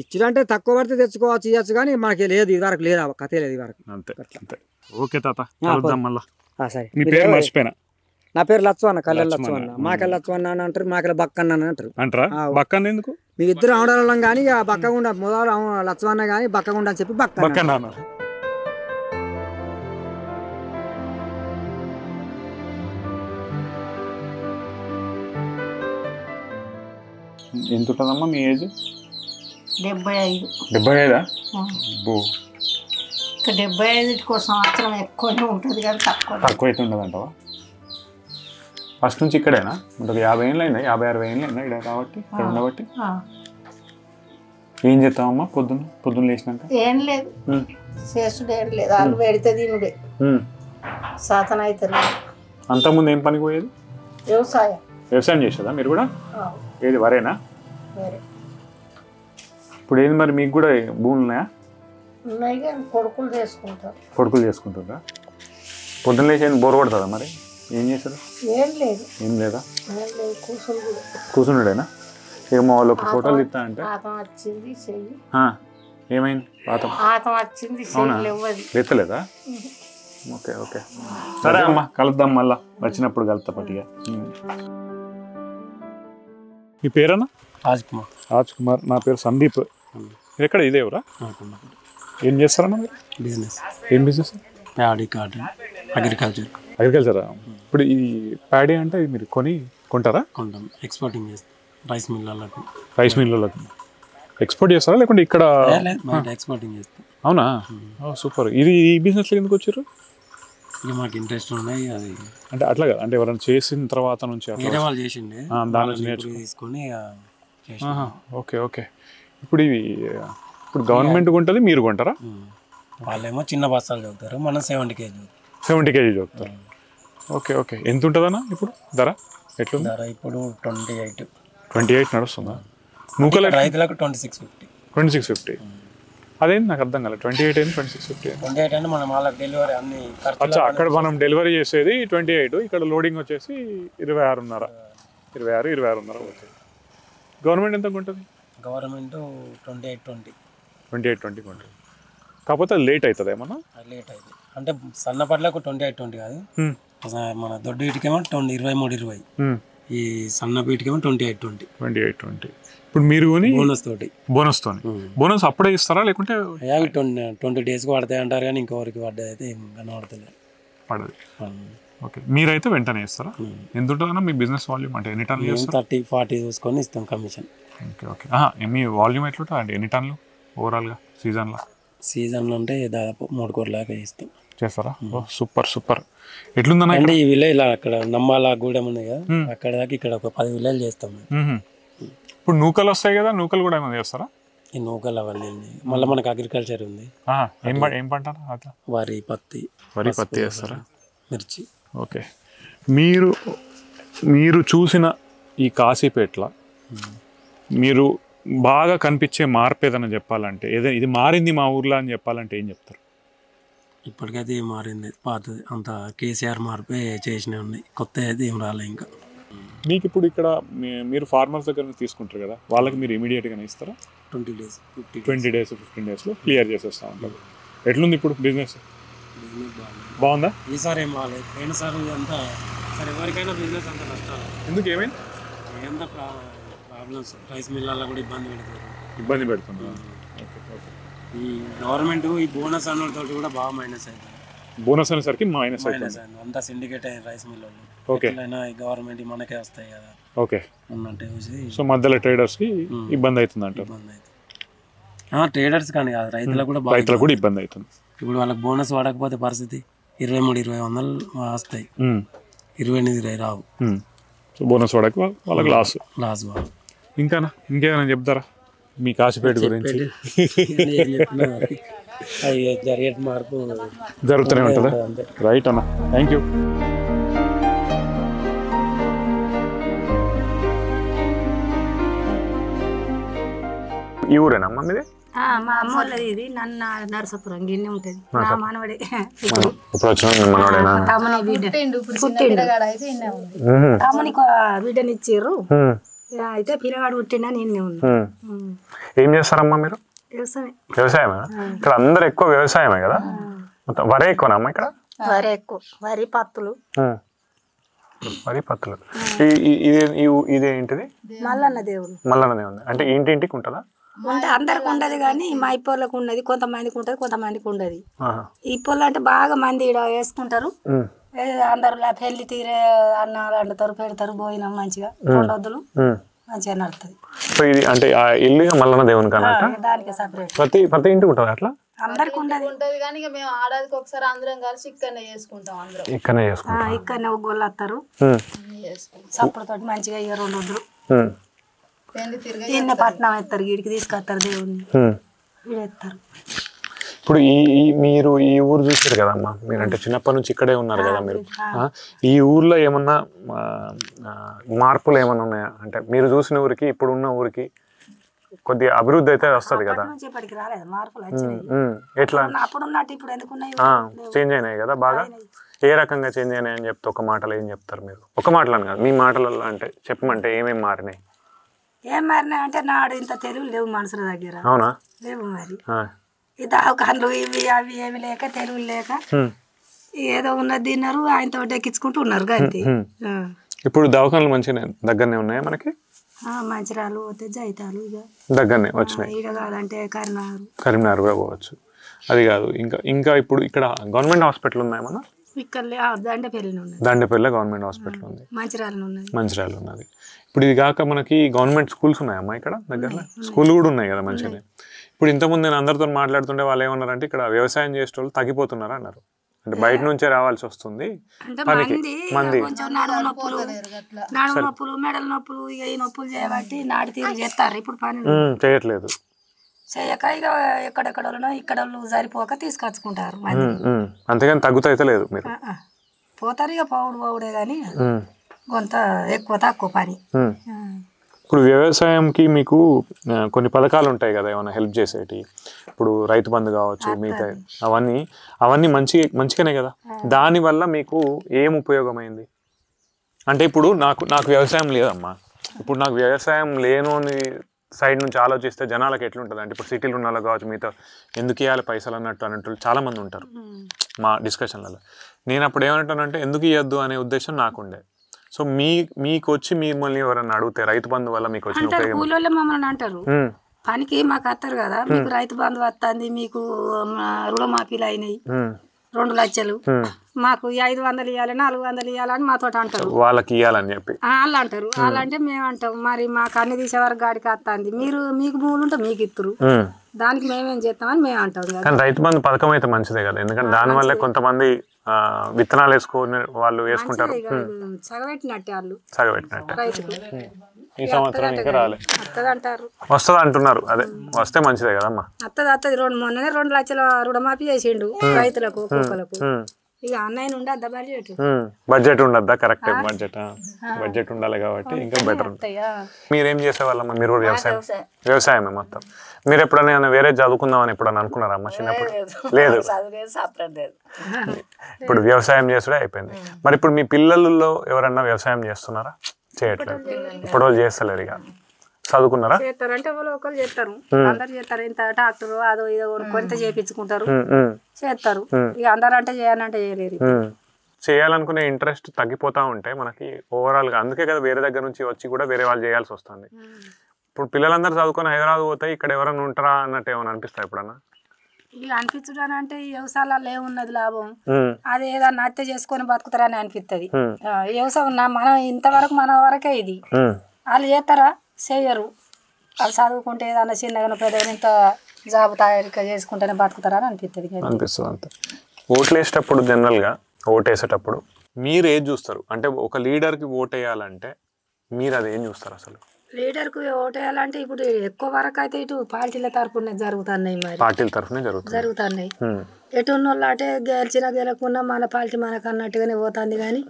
ఇచ్చినంటే తక్కువ పడితే తెచ్చుకోవచ్చు, ఇవ్వచ్చు. కానీ మనకి లేదు, ఇది వరకు లేదు, కథ లేదు ఇది వరకు. అంతే. ఓకే తాత, కలుద్దాం మళ్ళా. సరే. మీ పేరు మర్చిపోయినా? నా పేరు లచ్చవన్న, కళ్యాణ్ లచ్చవన్న. మాకెళ్ళ లచ్చవన్న అని అంటారు, మాకెళ్ళ బక్కన్న అని అంటారా? బక్కన్న ఎందుకు? మీ ఇద్దరు ఆడవాళ్ళం కానీ బక్కగుండా మొదలు లచ్చవన్న కానీ బక్కగుండా అని చెప్పి బక్కన్న. ఎంత ఉంటుందమ్మా మీ ఏజ్? 75. 75? 75 సంవత్సరం ఎక్కువనే ఉంటుంది కానీ తక్కువ అయితే ఉండదు అంటావా? ఫస్ట్ నుంచి ఇక్కడేనా? ఉంటుంది 50 ఏళ్ళు అయినా, 50-60 ఏళ్ళు అయినా ఇక్కడ కాబట్టి, ఇక్కడ ఉండబట్టి. ఏం చేస్తావమ్మా పొద్దున్న లేచినాక? ఏం లేదు, చేసుడు ఏం లేదు, వాళ్ళు పెడితే తినుడే సాధన అయితే. అంతకుముందు ఏం పనికి పోయేది? వ్యవసాయం చేసేదా మీరు కూడా? ఏది వరేనా? ఇప్పుడు ఏంది మరి, మీకు కూడా భూములు ఉన్నాయా? ఉన్నాయి కానీ కొడుకులు చేసుకుంటారు. కొడుకులు చేసుకుంటారా? పొద్దున్న లేచి బోర్ కొడుతుందా మరి? ఏం చేశారు? ఏం లేదా? కూర్చున్నాడేనా? ఇక మా వాళ్ళు ఒక ఫోటోలు ఇస్తా అంటే ఏమైంది? అవునా? ఎత్తలేదా? ఓకే. సరే అమ్మా, కలుద్దాం మళ్ళా, వచ్చినప్పుడు కలుతా పట్టిగా. మీ పేరేనా? రాజ్ కుమార్. నా పేరు సందీప్. ఎక్కడ ఇదే ఎవరా? ఏం చేస్తారన్నా మీరు? బిజినెస్. ఏం బిజినెస్? Paddy, cotton, అగ్రికల్చరా. ఇప్పుడు ఈ ప్యాడీ అంటే మీరు కొంటారా? కొంటాం. ఎక్స్పోర్టింగ్ చేస్తాం రైస్ మిల్లర్లకు. ఎక్స్పోర్ట్ చేస్తారా లేకుంటే ఇక్కడ? ఎక్స్పోర్టింగ్ చేస్తాం. అవునా? సూపర్. ఈ బిజినెస్లో ఎందుకు వచ్చారు? ఇక మాకు ఇంట్రెస్ట్ ఉన్నాయి. అది అంటే అట్లా కదా, అంటే ఎవరైనా చేసిన తర్వాత నుంచి వేరే వాళ్ళు చేసిండే దాని నుంచి నేర్చుకుని తీసుకొని. ఓకే. ఇప్పుడు గవర్నమెంట్ కొంటుంది, మీరు కొంటారా? వాళ్ళేమో చిన్న బస్తాలు చదువుతారు, మనం 70 kg. 70 kg చదువుతారు. ఓకే. ఎంత ఉంటుందన్నా ఇప్పుడు ధర? ఎట్లా ధర ఇప్పుడు 28 నడుస్తుందా? నూకలు రైతులకు 2650. అదేంటి నాకు అర్థం కాలేదు. 28 ఏంటి 2650? 28 అంటే మనం వాళ్ళకి డెలివరీ అన్ని అక్కడ మనం డెలివరీ చేసేది 28, ఇక్కడ లోడింగ్ వచ్చేసి 26.5 ఓకే. గవర్నమెంట్ ఎంత ఉంటుంది? గవర్నమెంట్ 2820 కొంటుంది. కాకపోతే లేట్ అవుతుంది ఏమన్నా? లేట్ అవుతుంది అంటే సన్నపట్లకు 2820 కాదు, మన దొడ్డు వీటికేమో 2320, ఈ సన్న వీటికేమో 2820. ఇప్పుడు మీరు బోనస్ అప్పుడే ఇస్తారా లేకుంటే 20 days పడతాయి అంటారు, కానీ ఇంకొకరికి పడ్డది అయితే కనబడతలేదు. పడదు. ఓకే. మీరైతే వెంటనే ఇస్తారా? ఎంత ఉంటుందన్నా మీ బిజినెస్ వాల్యూమ్? అంటే ఎన్ని టన్నులు? 30-40 చూసుకొని ఇస్తాం కమిషన్. ఓకే. మీ వాల్యూమ్ ఎట్లుంటుంది అంటే ఎన్ని టన్నులు ఓవరాల్గా సీజన్లో అంటే దాదాపు 3 కోట్ల దాకా ఇస్తాం. చేస్తారా? సూపర్. ఎట్లుందన్నా అంటే ఈ విలేజ్ అక్కడ నమ్మాల గూడెం ఉంది కదా, అక్కడ దాకా ఇక్కడ ఒక 10 విలేజ్ చేస్తాం. ఇప్పుడు నూకలు వస్తాయి కదా, నూకలు కూడా ఏమైనా చేస్తారా? ఈ నూకలు అవన్నీ మళ్ళీ మనకు అగ్రికల్చర్ ఉంది. ఏం పంట? వరి పత్తి వేస్తారా? మిర్చి. ఓకే. మీరు చూసిన ఈ కాశీపేటలో మీరు బాగా కనిపించే మార్పు ఏదైనా చెప్పాలంటే, ఇది మారింది మా ఊర్లో అని చెప్పాలంటే ఏం చెప్తారు? ఇప్పటికైతే ఏం మారింది, పాతది అంత కేసీఆర్ మార్పే చేసినవి ఉన్నాయి, కొత్త అయితే ఏం రాలే ఇంకా. మీకు ఇప్పుడు ఇక్కడ మీరు ఫార్మర్స్ దగ్గర తీసుకుంటారు కదా, వాళ్ళకి మీరు ఇమీడియట్గానే ఇస్తారా? 20 days 15 daysలో క్లియర్ చేసేస్తా ఉంటారు. ఎట్లుంది ఇప్పుడు బిజినెస్? బాగుందా? ఈసారి ఏం బాగాలేదు, పోయినసారి అంతా సరే ఎవరికైనా బిజినెస్ అంత నష్టాలు. ఎందుకు ఏమైంది? ఎంత ప్రాబ్లమ్స్, రైస్ మిల్లర్లో కూడా ఇబ్బంది పెడుతున్నారు. ఈ గవర్నమెంట్ ఈ బోనస్ అన్నతో కూడా బాగా మైనస్ అవుతుంది. బోనస్ అనేసరికి మైనస్ అవుతుంది. అంతా సిండికేట్ అయ్యింది రైస్ మిల్లర్లు. ఓకే. ఈ గవర్నమెంట్ మనకే వస్తాయి కదా. ఓకే. అన్నట్టు సో మధ్యలో ట్రేడర్స్కి ఇబ్బంది అవుతుంది అంటారు. ట్రేడర్స్ కానీ కాదు, రైతులకు కూడా ఇబ్బంది అవుతుంది. ఇప్పుడు వాళ్ళకి బోనస్ పడకపోతే పరిస్థితి 23-20 వస్తాయి, 28-20 రావు. సో బోనస్ పడక వాళ్ళకి లాస్. ఇంకేమైనా చెప్తారా మీ కాశీపేట గురించి? జరిగే మార్పు జరుగుతూనే ఉంటుందా? రైట్ అన్న, థ్యాంక్ యూ. ఈ ఊరేనా అమ్మ మీది? మా అమ్మ వాళ్ళది ఇది, నన్న నరసాపురం గిన్నె ఉంటుంది. నా మనవడే తమ్ముని బిడ్డ తమ్మునికి బిడ్డనిచ్చారు. అయితే పిల్లగాడు పుట్టినా నేనే ఉన్నా. ఏం చేస్తారమ్మా మీరు? వ్యవసాయమే. ఇక్కడ అందరు ఎక్కువ వ్యవసాయమే కదా, వరే ఎక్కువనా అమ్మా ఇక్కడ? వరి ఎక్కువ, వరి పత్తులు. ఇదేంటిది? మల్లన్న దేవుడు. అంటే ఇంటింటికి ఉంటుందా? అంటే అందరికి ఉండదు కానీ మా ఇప్పోళ్ళకి ఉన్నది, కొంతమందికి ఉంటది, కొంతమందికి ఉండదు. ఇప్పోళ్ళు అంటే బాగా మంది ఇక్కడ వేసుకుంటారు, అందరు పెళ్లి తీరే అన్నాలు అంటారు, పెడతారు భోజనం మంచిగా, కొండొద్దులు మంచిగా నడుతుంది. సో ఇది అంటే ఇల్లు మల్లన్న దేవుని కన్నా దానికి సపరేట్ ప్రతి ఇంటికి ఉంటుంది అట్లా? అందరికి ఉండదు కానీ మేము ఆడాదికి ఒకసారి అందరం కలిసి ఇక్కడనే చేసుకుంటాం. ఇక్కడనే ఒక గోళ్ళు వస్తారు, సప్పుడు తోటి మంచిగా 2 రోజులు దీన్ని పట్నం ఎత్తారు, వీడికి తీసుకొస్తారు దేవుడిని వీడెత్తారు. ఇప్పుడు మీరు ఈ ఊరు చూసారు కదమ్మా, మీరంటే చిన్నప్పటి నుంచి ఇక్కడే ఉన్నారు కదా మీరు, ఈ ఊర్లో ఏమన్నా మార్పులు ఏమన్నా ఉన్నాయా? అంటే మీరు చూసిన ఊరికి ఇప్పుడున్న ఊరికి కొద్దిగా అభివృద్ధి అయితే వస్తుంది కదా, ఎట్లా చేంజ్ అయినాయి కదా బాగా? ఏ రకంగా చేంజ్ అయినాయి అని చెప్తే ఒక మాటలో ఏం చెప్తారు మీరు? ఒక మాటలో కాదు, మీ మాటలలో అంటే చెప్పమంటే ఏమేమి మారినాయి? ఏం మారినాయి అంటే నాడు ఇంత తెలుగు లేవు మనుషుల దగ్గర. అవునా? లేవు. మరి ఈ దావకాన్లు ఇవి అవి ఏమి లేక తెలుగు లేక ఏదో ఉన్నది తిన్నారు, ఆయనతో ఎక్కించుకుంటూ ఉన్నారు అంతే. ఇప్పుడు దవాఖానలు మంచిగా దగ్గరనే ఉన్నాయా మనకి? మంచిరాలు పోతే జైతాలు ఇక దగ్గరనే వచ్చినాయి. ఈడ కాదంటే కరీంనగర్ కూడా పోవచ్చు. అది కాదు, ఇంకా ఇప్పుడు ఇక్కడ గవర్నమెంట్ హాస్పిటల్ ఉన్నాయి మన ఇక్కడ దండపల్లి ఉన్నది. దండపల్లి గవర్నమెంట్ హాస్పిటల్ ఉంది, మంచిర్యాల ఉన్నది. ఇప్పుడు ఇది కాక మనకి గవర్నమెంట్ స్కూల్స్ ఉన్నాయమ్మా ఇక్కడ దగ్గరలో? స్కూల్ కూడా ఉన్నాయి కదా మంచిగా. ఇప్పుడు ఇంతకుముందు నేను అందరితో మాట్లాడుతుంటే వాళ్ళు ఏమన్నారంటే ఇక్కడ వ్యవసాయం చేసే వాళ్ళు తగ్గిపోతున్నారు అన్నారు. అంటే బయట నుంచే రావాల్సి వస్తుంది పనికి మంది. నడుము నొప్పులు మెడల నొప్పులు ఇక ఈ నొప్పులు చేయబట్టి నాటి తీరు చేస్తారు. ఇప్పుడు పని చేయట్లేదు, చేయక ఇక ఎక్కడెక్కడ ఇక్కడ సరిపోక తీసుకొచ్చుకుంటారు. అంతేగాని తగ్గుతైతే లేదు. మీరు పోతారు ఇక పౌడే కానీ కొంత ఎక్కువ తక్కువ పని. ఇప్పుడు వ్యవసాయంకి మీకు కొన్ని పథకాలు ఉంటాయి కదా ఏమైనా హెల్ప్ చేసేటి, ఇప్పుడు రైతు బంధు కావచ్చు మిగతా అవన్నీ మంచిగానే కదా. దానివల్ల మీకు ఏం ఉపయోగమైంది అంటే ఇప్పుడు నాకు వ్యవసాయం లేదమ్మా, ఇప్పుడు నాకు వ్యవసాయం లేనోని సైడ్ నుంచి ఆలోచిస్తే జనాలకు ఎట్లుంటుంది అంటే ఇప్పుడు సిటీలు ఉన్న వాళ్ళకి కావచ్చు మిగతా ఎందుకు ఇవ్వాలి పైసలు అన్నట్టు చాలామంది ఉంటారు మా డిస్కషన్లలో. నేను అప్పుడు ఏమంటానంటే ఎందుకు ఇవ్వద్దు అనే ఉద్దేశం నాకుండే. సో మీకు వచ్చి మిమ్మల్ని ఎవరన్నా అడిగితే రైతు బంధు వల్ల మీకు వచ్చిన ఉపయోగం? కూలోళ్ళే మమ్మల్ని అంటారు పనికి మాకు వస్తారు కదా, మీకు రైతు బంధు వస్తుంది, మీకు రుణమాఫీలు అయినాయి 2 లక్షలు, మాకు 500 ఇవ్వాలి 400 ఇవ్వాలని మాతో అంటారు. వాళ్ళకి ఇవ్వాలని చెప్పి వాళ్ళు అంటారు. వాళ్ళంటే మేము అంటాం మరి మాకు అన్ని తీసే వరకు గాడికి వస్తుంది, మీకు భూములు ఉంటే మీకు ఇస్తారు, దానికి మేమేం చేస్తామని మేము అంటాం. కానీ రైతు బంధు పథకం అయితే మంచిదే కదా, ఎందుకంటే దానివల్ల కొంతమంది విత్తనాలు వేసుకొని వాళ్ళు వేసుకుంటారు. ఈ సంవత్సరం ఇంకా రాలే వస్తుంది అంటున్నారు. అదే వస్తే మంచిదే కదమ్మా. వస్తుంది మొన్ననే 2 లక్షల రుణమాఫీ చేసిండు రైతులకు కుక్కలకు. ఇక అన్నయ్య ఉండద్దా బడ్జెట్ ఉండద్దా? కరెక్ట్, బడ్జెట్ ఉండాలి కాబట్టి ఇంకా బెటర్. మీరేం చేసేవాళ్ళమ్మా? మీరు కూడా వ్యవసాయమే మొత్తం. మీరు ఎప్పుడైనా వేరే చదువుకుందామని ఎప్పుడైనా అనుకున్నారా అమ్మ చిన్నప్పుడు? లేదు, ఇప్పుడు వ్యవసాయం చేసుడే అయిపోయింది. మరి ఇప్పుడు మీ పిల్లల్లో ఎవరన్నా వ్యవసాయం చేస్తున్నారా? చేయట్లేదు, ఇప్పుడు వాళ్ళు చేస్తలేరు. ఇక చదువుకున్నారా? చేస్తారంటే ఒకరు చేస్తారు, అందరు చేస్తారు. ఇంత ట్రాక్టర్ అదో ఇదో కొంత చేయించుకుంటారు, చేస్తారు. ఇక అందరు అంటే చేయాలంటే చేయలేరు. చేయాలనుకునే ఇంట్రెస్ట్ తగ్గిపోతా ఉంటే మనకి ఓవరాల్గా. అందుకే కదా వేరే దగ్గర నుంచి వచ్చి కూడా వేరే వాళ్ళు చేయాల్సి వస్తుంది. ఇప్పుడు పిల్లలందరూ చదువుకొని హైదరాబాద్ పోతే ఇక్కడ ఎవరైనా ఉంటారా అన్నట్టు ఏమైనా అనిపిస్తాయి ఎప్పుడన్నా? ఇక అనిపించడం అంటే ఈ వ్యవసాయాలలో ఏమున్నది లాభం, అది ఏదన్నా హత్య చేసుకొని బతుకుతారని అనిపిస్తుంది. వ్యవసాయం మనం ఇంతవరకు మన వరకే ఇది. వాళ్ళు చేస్తారా? చేయరు. వాళ్ళు చదువుకుంటే ఏదన్నా చిన్నగా పెద్దగా ఇంత జాబ్ తయారీగా చేసుకుంటేనే బతుకుతారా అని అనిపిస్తుంది. అంతే. ఓట్లు వేసేటప్పుడు జనరల్గా ఓటు వేసేటప్పుడు మీరు ఏం చూస్తారు అంటే ఒక లీడర్కి ఓటు వేయాలంటే మీరు అది ఏం చూస్తారు అసలు? లీడర్కు ఓటు వేయాలంటే ఇప్పుడు ఎక్కువ వరకు అయితే ఇటు పార్టీల తరఫున జరుగుతున్నాయి. మరి పార్టీల తరఫున జరుగుతున్నాయి. ఎటు ఉన్న వాళ్ళు అంటే గెలిచినా గెలకుండా మన పార్టీ మనకు అన్నట్టుగానే పోతుంది. కానీ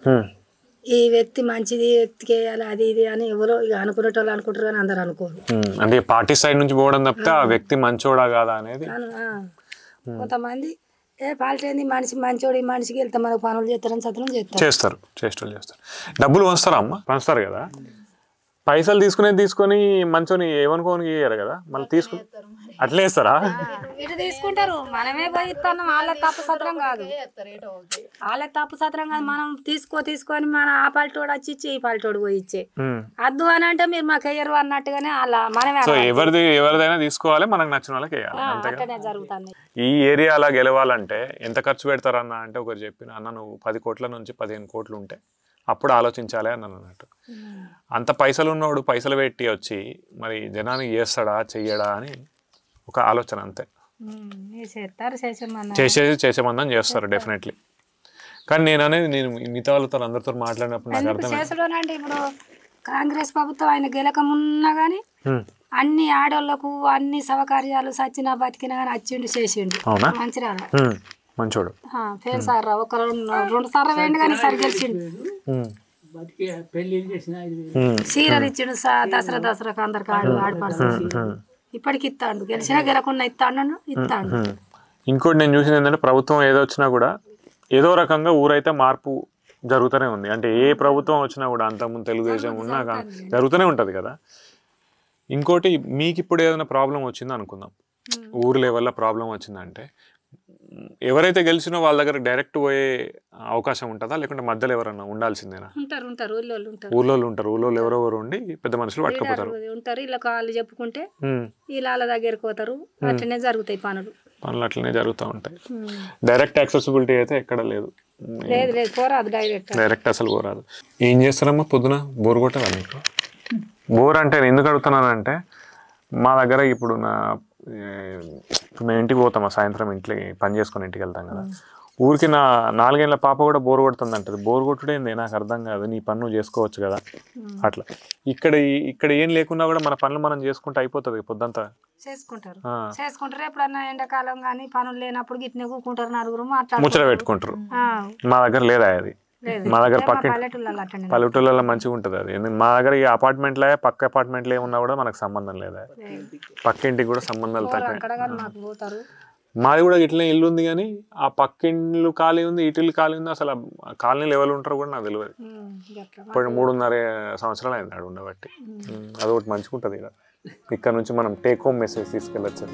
ఈ వ్యక్తి మంచిది, వ్యక్తికి వేయాలి అది ఇది అని ఎవరో ఇక అనుకునేటోళ్ళు అనుకుంటారు కానీ అందరు అనుకోరు. అంటే పార్టీ సైడ్ నుంచి పోవడం తప్పితే ఆ వ్యక్తి మంచోడా కాదా అనేది. కొంతమంది పార్టీ ఏంది మనిషి మంచోడు, ఈ మనిషికి వెళ్తే మనకు పనులు చేస్తారని సత్రం చేస్తారు. డబ్బులు పంచుతారా అమ్మ? పంచుతారు కదా. పైసలు తీసుకొని మంచోని ఏమనుకోని ఇయ్యారు కదా, మళ్ళీ తీసుకుని అట్లే వేస్తారా? ఇటు తీసుకుంటారు, మనమే పోయి ఇస్తాం. వాళ్ళ తప్పు సత్రం కాదు, మనం తీసుకొని మన ఆ పల్లెటోడు వచ్చి ఇచ్చి ఈ పల్లెటోడు పోయి ఇచ్చే అద్దు అని అంటే మీరు మాకు వేయరు అన్నట్టుగానే అలా మనమే. ఎవరిదైనా తీసుకోవాలి, మనకు నచ్చిన వాళ్ళకి వేయాలి. జరుగుతుంది. ఈ ఏరియా అలా గెలవాలంటే ఎంత ఖర్చు పెడతారన్న అంటే ఒకరు చెప్పిన అన్న నువ్వు 10 కోట్ల నుంచి 15 కోట్లు ఉంటే అప్పుడు ఆలోచించాలి అన్నాను అన్నట్టు. అంత పైసలు ఉన్నవాడు పైసలు పెట్టి వచ్చి మరి జనానికి చేస్తాడా చెయ్యడా అని ఒక ఆలోచన. అంతే, చేసేమందని చేస్తారు డెఫినెట్లీ. కానీ నేను మిగతా వాళ్ళతో అందరితో మాట్లాడినప్పుడు నాకు అర్థం ఇప్పుడు కాంగ్రెస్ ప్రభుత్వం ఆయన గెలకమున్నా గానీ అన్ని ఆడోళ్లకు అన్ని సౌకర్యాలు సచ్చినా బతికినా గానీ వచ్చిండు చేసిండు. మంచిరాల మంచోడు పేరు సార్ 2 సార్లు వేయండి కానీ సరి గెలిచిండు. చీరలు ఇచ్చిండు దసరాకు అందరికి ఆడపడుతుంది. ఇప్పటికి ఇస్తాడు, గెలిచినా గెలకుండా ఇస్తాడు. ఇంకోటి నేను చూసింది ఏంటంటే ప్రభుత్వం ఏదో వచ్చినా కూడా ఏదో రకంగా ఊరైతే మార్పు జరుగుతూనే ఉంది. అంటే ఏ ప్రభుత్వం వచ్చినా కూడా అంతకుముందు తెలుగుదేశం ఉన్నా జరుగుతూనే ఉంటుంది కదా. ఇంకోటి మీకు ఇప్పుడు ఏదైనా ప్రాబ్లం వచ్చింది అనుకుందాం, ఊరు లెవెల్లో ప్రాబ్లం వచ్చిందంటే ఎవరైతే గెలిచినో వాళ్ళ దగ్గర డైరెక్ట్ పోయే అవకాశం ఉంటుందా లేకుంటే మధ్యలో ఎవరన్నా ఉండాల్సిందేనా? ఉంటారు ఊళ్ళోళ్ళు ఉంటారు. ఊళ్ళోళ్ళు ఉంటారు. ఊళ్ళోళ్ళు ఎవరెవరు ఉండి పెద్ద మనుషులు పట్టుకుపోతారు. ఉంటారు ఇలా వాళ్ళు చెప్పుకుంటే ఇలా వాళ్ళ దగ్గరికి పోతారు. అట్లనే జరుగుతాయి పనులు అట్లనే జరుగుతూ ఉంటాయి. డైరెక్ట్ యాక్సెసిబిలిటీ అయితే ఎక్కడ లేదు. లేదు పోరాదు డైరెక్ట్ అసలు పోరాదు. ఏం చేస్తారమ్మా పొద్దున బోర్ కొట్టదా మీకు? బోర్ అంటే నేను ఎందుకు అడుగుతున్నానంటే మా దగ్గర ఇప్పుడు మేము ఇంటికి పోతామా సాయంత్రం ఇంట్లో పని చేసుకొని ఇంటికి వెళ్తాం కదా, ఊరికి నా 4 ఏళ్ల పాప కూడా బోర్ కొడుతుంది అంటది. బోర్ కొట్టుడేంది నాకు అర్థం కాదు, నీ పన్ను చేసుకోవచ్చు కదా అట్లా. ఇక్కడ ఏం లేకున్నా కూడా మన పనులు మనం చేసుకుంటే అయిపోతుంది పొద్దంతా. చేసుకుంటారు ఎప్పుడన్నా ఎండాకాలం కానీ పనులు లేనప్పుడు గిట్నే కూకుంటారు, నలుగురు ముచ్చట పెట్టుకుంటారు. మా దగ్గర లేదా అది. మా దగ్గర పక్క పల్లెటూళ్ళలో మంచిగా ఉంటుంది అది. మా దగ్గర ఈ అపార్ట్మెంట్లే పక్క అపార్ట్మెంట్లు ఏమున్నా కూడా మనకు సంబంధం లేదా, పక్క ఇంటికి కూడా సంబంధాలు తక్కువ. మాది కూడా ఇట్లనే ఇల్లు ఉంది కానీ ఆ పక్క ఇండ్లు ఖాళీ ఉంది, ఇటులు ఖాళీ ఉంది. అసలు కాలనీలు ఎవరు ఉంటారో కూడా నాకు తెలియదు. ఇప్పుడు 3.5 సంవత్సరాలు అయింది ఆడు ఉండబట్టి. అదొకటి మంచిగా ఉంటుంది. ఇక్కడ నుంచి మనం టేక్ హోమ్ మెసేజ్ తీసుకెళ్ళచ్చు.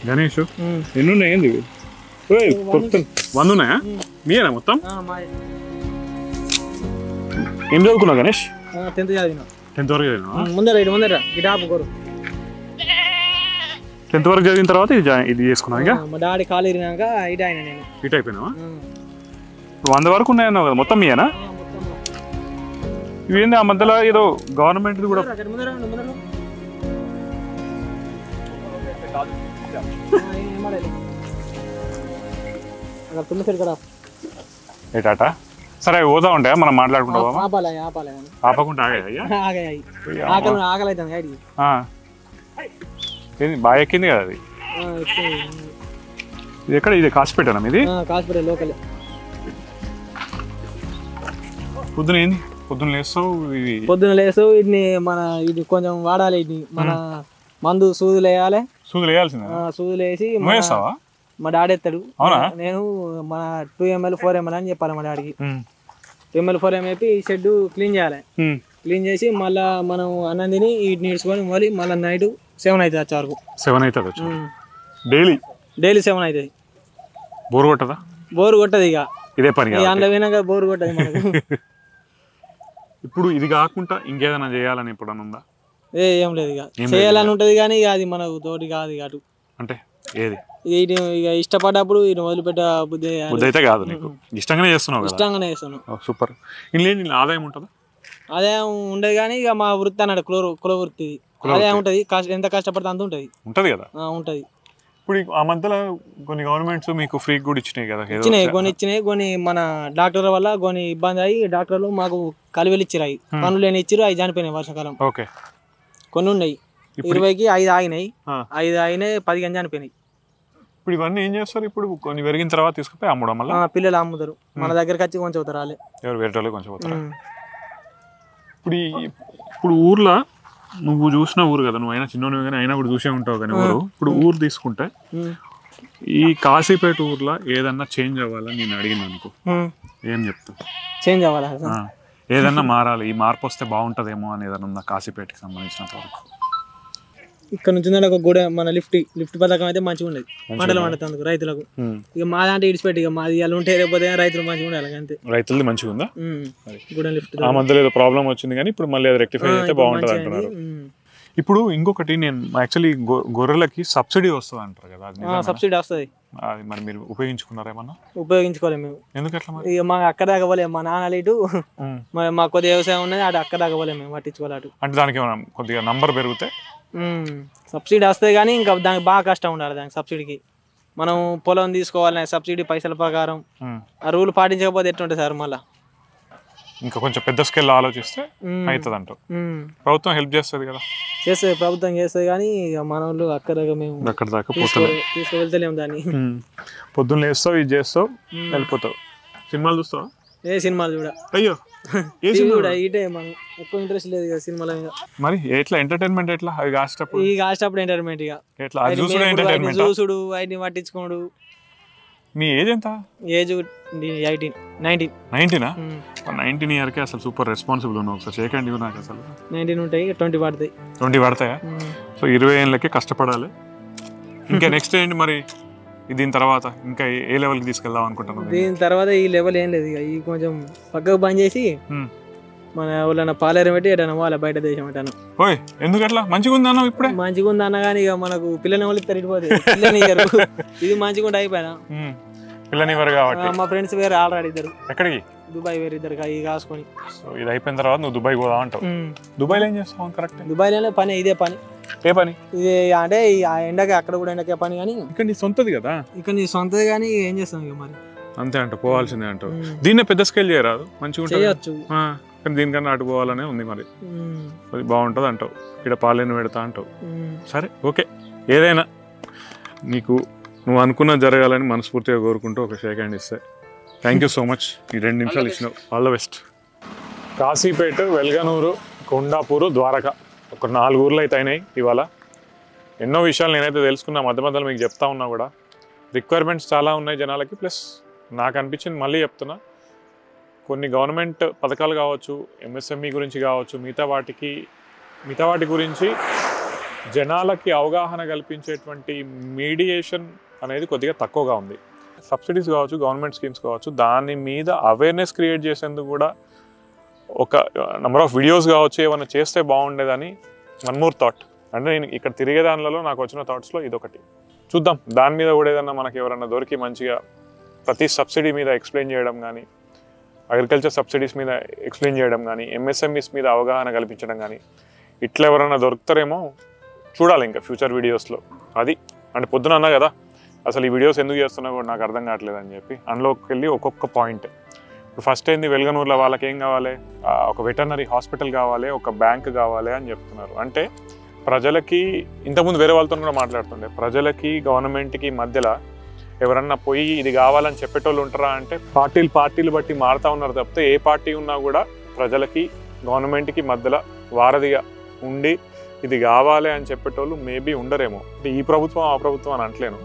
గణేష్ ఎన్ని ఉన్నాయి? ఏంది 100 ఉన్నాయా? మీరేనా మొత్తం? ఏం చదువుకున్నావు గణేష్? 10th చదివినా. 10th వరకు చదివినా? ముందర గిటాపు కోరు 10th వరకు చదివిన తర్వాత ఇది చేసుకున్నావు. ఇంకా మా డాడీ కాలు ఇరినాక ఇటు అయినా నేను. ఇటు అయిపోయినావా? 100 వరకు ఉన్నాయన్నావు కదా, మొత్తం మీయేనా? ఇవేంది ఆ మధ్యలో ఏదో గవర్నమెంట్ కూడా ఏటాట. సరే అవి పోతా ఉంటాయా మనం మాట్లాడుకుంటా? ఆపకుండా ఆకలి అవుతుంది. బాగా ఎక్కింది కదా అది. ఇది ఎక్కడ? ఇది కాసిపేటనా మీది? కాసిపేట లోకల్. పొద్దున ఏంది? పొద్దున లేస్తావు ఇది కొంచెం వాడాలి. ఇది మన మందు సూదులు వేయాలి. సూదులు వేయాల్సిందే. సూదులు వేసి మా డాడీ ఎత్తాడు. నేను మన 2 ml 4 ml అని చెప్పాలి మా డాడీకి. 2 ml 4 ml వేపి షెడ్ క్లీన్ చేయాలి. క్లీన్ చేసి మళ్ళీ మనం అన్నం తిని వీటిని నీడ్చుకొని మళ్ళీ నైట్ 7 అవుతుంది వచ్చే వరకు. 7 అవుతుంది డైలీ 7 అవుతుంది. బోర్ కొట్టదా? బోర్ కొట్టదు. ఇక ఇదే పని అందులో పోయినాక బోర్ కొట్టదు మనకు. ఇప్పుడు ఇది కాకుండా ఇంకేదైనా చేయాలని ఎప్పుడన్నా ఉందా? ఏం లేదు. ఇక చేయాలని ఉంటుంది కానీ ఇక అది మనకు తోటి కాదు. ఇక అటు అంటే ఏది ఇక ఇష్టపడ్డప్పుడు ఇది వదిలిపెట్ట బుద్ధి అయితే కాదు. నీకు ఇష్టంగానే చేస్తున్నావు? ఇష్టంగానే చేస్తున్నావు. సూపర్. ఇంట్లో ఆదాయం ఉంటుందా? ఆదాయం ఉండదు కానీ ఇక మా వృత్తి అన్నాడు కుల వృత్తి. ఆదాయం ఉంటుంది. ఎంత కష్టపడితే అంత ఉంటుంది కదా. ఉంటుంది. ఇప్పుడు ఆ మధ్యలో కొన్ని గవర్నమెంట్స్ మీకు ఫ్రీ కూడా ఇచ్చినాయి కదా? ఇచ్చినాయి కొన్ని మన డాక్టర్ వల్ల కొన్ని ఇబ్బంది అయ్యి డాక్టర్లు మాకు కలివెలు ఇచ్చిరాయి, పనులు లేని ఇచ్చిరు. అవి చనిపోయినాయి వర్షాకాలం. కొన్ని ఉన్నాయి. 20కి 5 ఆగినాయి. 5 ఆగినాయి, 10 గంజ చనిపోయినాయి. ఇప్పుడు ఇవన్నీ ఏం చేస్తారు? ఇప్పుడు కొన్ని పెరిగిన తర్వాత తీసుకుపోయి అమ్మడం వల్ల పిల్లలు అమ్ముతారు. మన దగ్గరకు వచ్చి కొంచెం అవుతారు వాళ్ళే. ఎవరు వేరే వాళ్ళు కొంచెం అవుతారు. ఇప్పుడు ఊర్లో నువ్వు చూసిన ఊరు కదా, నువ్వు అయినా చిన్నోనివి కానీ అయినా కూడా చూసే ఉంటావు కానీ ఊరు. ఇప్పుడు ఊరు తీసుకుంటే ఈ కాశీపేట ఊర్లో ఏదన్నా చేంజ్ అవ్వాలని నేను అడిగిన అనుకో, ఏం చెప్తావు? చేంజ్ అవ్వాలా? ఏదన్నా మారాలి, ఈ మార్పు వస్తే బాగుంటుందేమో అని ఏదన్నా ఉందా కాశీపేటకి సంబంధించినంత వరకు? ఇక్కడ నుంచి ఒక గోడ మన లిఫ్ట్ పథకం అయితే మంచిగా ఉండేది పంటలు పండుతందుకు రైతులకు. ఇక మా దాంట్లో ఇడిచిపెట్టి ఇక మాది అలా ఉంటే లేకపోతే రైతులు మంచిగా ఉండాలి అంతే. రైతులది మంచిగా ఉందా? గూడెం లిఫ్ట్ ఆ మధ్యలో ఏదో ప్రాబ్లం వచ్చింది కానీ ఇప్పుడు మళ్ళీ అది రెక్టిఫై అయితే బాగుంటుంది అంటున్నారు. ఇప్పుడు ఇంకొకటి, నేను యాక్చువల్లీ గొర్రెలకి సబ్సిడీ వస్తుంది అంటారు కదా, సబ్సిడీ వస్తుంది. అది మరి మీరు ఉపయోగించుకున్నారా ఏమన్నా? ఉపయోగించుకోలేము మేము. ఎందుకు అట్లా? ఇక మాకు అక్కడ దాకా పోలేము. మా నాన్న ఇటు మా కొద్దిగా వ్యవసాయం ఉన్నది, అటు అక్కడ దాకా పోలేము మేము పట్టించుకోవాలి. అటు అంటే దానికి కొద్దిగా నంబర్ పెరిగితే సబ్సిడీ వస్తాయి కానీ ఇంకా దానికి బాగా కష్టం ఉండాలి. దానికి సబ్సిడీకి మనం పొలం తీసుకోవాలి, సబ్సిడీ పైసల ప్రకారం ఆ రూల్ పాటించకపోతే ఎట్లుంటుంది సార్? మళ్ళీ ఇంకా కొంచెం పెద్ద స్కేల్ ఆలోచిస్తే అవుతుంది అంటారు. ప్రభుత్వం హెల్ప్ చేస్తుంది కదా? చేస్తుంది, ప్రభుత్వం చేస్తుంది కానీ మన వాళ్ళు అక్కడ మేము అక్కడ దాకా తీసుకువెళ్తలేము దాన్ని. పొద్దున్న లేస్తావు, ఇది చేస్తావు, వెళ్ళిపోతావు. సినిమాలు చూస్తావా? ఏ సినిమాలు చూడ. అయ్యో ఏ సినిమా చూడ ఇటే మనం ఎక్కువ ఇంట్రెస్ట్ లేదు కదా సినిమాల మీద. మరి ఎట్లా ఎంటర్టైన్మెంట్ ఎట్లా అవి కాసేటప్పుడు ఈ కాసేటప్పుడు ఎంటర్టైన్మెంట్ ఇక ఎట్లా అది చూసుడు ఎంటర్టైన్మెంట్ చూసుడు వాటిని పట్టించుకోడు. మీ ఏజ్ ఎంత? ఏజ్ 19. 19 ఇయర్కే అసలు సూపర్ రెస్పాన్సిబుల్ ఉన్నావు. ఒకసారి చేయకండి నాకు అసలు 19 ఉంటాయి 20 పడతాయి. 20 పడతాయా? సో 20 ఏళ్ళకే కష్టపడాలి. ఇంకా నెక్స్ట్ ఏంటి మరి దీని తర్వాత ఇంకా ఏ లెవెల్కి తీసుకెళ్దాం అనుకుంటున్నాను? దీని తర్వాత ఈ లెవెల్ ఏం లేదు ఇక ఈ కొంచెం పక్కకు బంద్ చేసి మన వాళ్ళ పాలేరు పెట్టి ఎటన్నా వాళ్ళ బయట దేశం ఎటాను. ఓయ్ ఎందుకట్లా? మంచిగా ఉంది అన్న ఇప్పుడే మంచిగా ఉంది అన్న కానీ ఇక మనకు పిల్లని వాళ్ళు తరిగిపోతే పిల్లని ఇది మంచిగా ఉంటే అయిపోయినా పిల్లనివ్వరు కాబట్టి. మా ఫ్రెండ్స్ వేరే ఆల్రెడీ ఇద్దరు. ఎక్కడికి? దుబాయ్ వేరే ఇద్దరు ఇవి కాసుకొని. సో ఇది అయిపోయిన తర్వాత నువ్వు దుబాయ్ పోదాం అంటావు. దుబాయ్లో ఏం చేస్తావు? కరెక్ట్ దుబాయ్లో పని ఇదే పని. ఏ పని? ఇది అంటే ఆ ఎండకి అక్కడ కూడా ఎండకే పని కానీ ఇక్కడ నీ సొంతది కదా. ఇక్కడ నీ సొంతది కానీ ఏం చేస్తాం ఇక మరి అంతే అంట పోవాల్సిందే అంటావు. దీన్నే పెద్ద స్కేల్ చేయరాదు? మంచిగా చేయొచ్చు కానీ దీనికన్నా అటు పోవాలనే ఉంది. మరి అది బాగుంటుంది అంటావు. ఇక్కడ పాలేను పెడతా అంటావు. సరే ఓకే, ఏదైనా నీకు నువ్వు అనుకున్నది జరగాలని మనస్ఫూర్తిగా కోరుకుంటూ ఒక షేక్ హ్యాండ్ ఇస్తే థ్యాంక్ యూ సో మచ్. ఈ 2 నిమిషాలు ఇచ్చినావు. All the best. Kashipeta, Velganur, Kondapur, Dwaraka ఒక 4 ఊర్లు అయితే అయినాయి ఇవాళ. ఎన్నో విషయాలు నేనైతే తెలుసుకున్నా, మధ్య మధ్యలో మీకు చెప్తా ఉన్నా కూడా. రిక్వైర్మెంట్స్ చాలా ఉన్నాయి జనాలకి. ప్లస్ నాకు అనిపించింది, మళ్ళీ చెప్తున్నా, కొన్ని గవర్నమెంట్ పథకాలు కావచ్చు, ఎంఎస్ఎంఈ గురించి కావచ్చు, మిగతా వాటి గురించి జనాలకి అవగాహన కల్పించేటువంటి మీడియేషన్ అనేది కొద్దిగా తక్కువగా ఉంది. సబ్సిడీస్ కావచ్చు, గవర్నమెంట్ స్కీమ్స్ కావచ్చు, దాని మీద అవేర్నెస్ క్రియేట్ చేసేందుకు కూడా ఒక నెంబర్ ఆఫ్ వీడియోస్ కావచ్చు ఏమైనా చేస్తే బాగుండేదని వన్ మోర్ థాట్. అంటే నేను ఇక్కడ తిరిగే దానిలో నాకు వచ్చిన థాట్స్లో ఇదొకటి. చూద్దాం దాని మీద కూడా ఏదన్నా మనకి ఎవరన్నా దొరికి మంచిగా ప్రతి సబ్సిడీ మీద ఎక్స్ప్లెయిన్ చేయడం కానీ, అగ్రికల్చర్ సబ్సిడీస్ మీద ఎక్స్ప్లెయిన్ చేయడం కానీ, ఎంఎస్ఎంఈస్ మీద అవగాహన కల్పించడం కానీ, ఇట్లా ఎవరైనా దొరుకుతారేమో చూడాలి ఇంకా ఫ్యూచర్ వీడియోస్లో. అది అంటే పొద్దున అన్నా కదా అసలు ఈ వీడియోస్ ఎందుకు చేస్తున్నా కూడా నాకు అర్థం కావట్లేదు అని చెప్పి అందులోకి వెళ్ళి ఒక్కొక్క పాయింట్. ఇప్పుడు ఫస్ట్ ఏంది, వెల్గనూరులో వాళ్ళకి ఏం కావాలి? ఒక వెటర్నరీ హాస్పిటల్ కావాలి, ఒక బ్యాంక్ కావాలి అని చెప్తున్నారు. అంటే ప్రజలకి ఇంతకుముందు వేరే వాళ్ళతో కూడా మాట్లాడుతుండే, ప్రజలకి గవర్నమెంట్కి మధ్యలో ఎవరన్నా పోయి ఇది కావాలని చెప్పేటోళ్ళు ఉంటారా అంటే పార్టీలు బట్టి మారుతూ ఉన్నారు తప్పితే ఏ పార్టీ ఉన్నా కూడా ప్రజలకి గవర్నమెంట్కి మధ్యలో వారధిగా ఉండి ఇది కావాలి అని చెప్పేటోళ్ళు మేబీ ఉండరేమో. అంటే ఈ ప్రభుత్వం ఆ ప్రభుత్వం అని అంటలేను,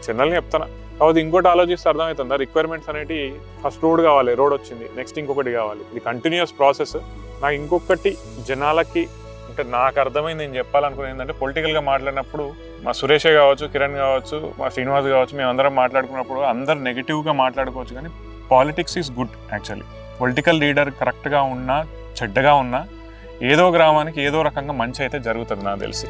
జనరల్ని చెప్తాను. కాబట్టి ఇంకోటి ఆలోచిస్తే అర్థమవుతుందా, రిక్వైర్మెంట్స్ అనేవి ఫస్ట్ రోడ్ కావాలి, రోడ్ వచ్చింది, నెక్స్ట్ ఇంకొకటి కావాలి, ఇది కంటిన్యూస్ ప్రాసెస్. నాకు ఇంకొకటి జనాలకి అంటే నాకు అర్థమైంది నేను చెప్పాలనుకునేది ఏంటంటే, పొలిటికల్గా మాట్లాడినప్పుడు మా సురేషే కావచ్చు, కిరణ్ కావచ్చు, మా శ్రీనివాస్ కావచ్చు, మేము అందరం మాట్లాడుకున్నప్పుడు అందరు నెగిటివ్గా మాట్లాడుకోవచ్చు, కానీ politics is good actually. Political leader కరెక్ట్గా ఉన్నా చెడ్డగా ఉన్నా ఏదో గ్రామానికి ఏదో రకంగా మంచి అయితే జరుగుతుంది నాకు తెలిసి.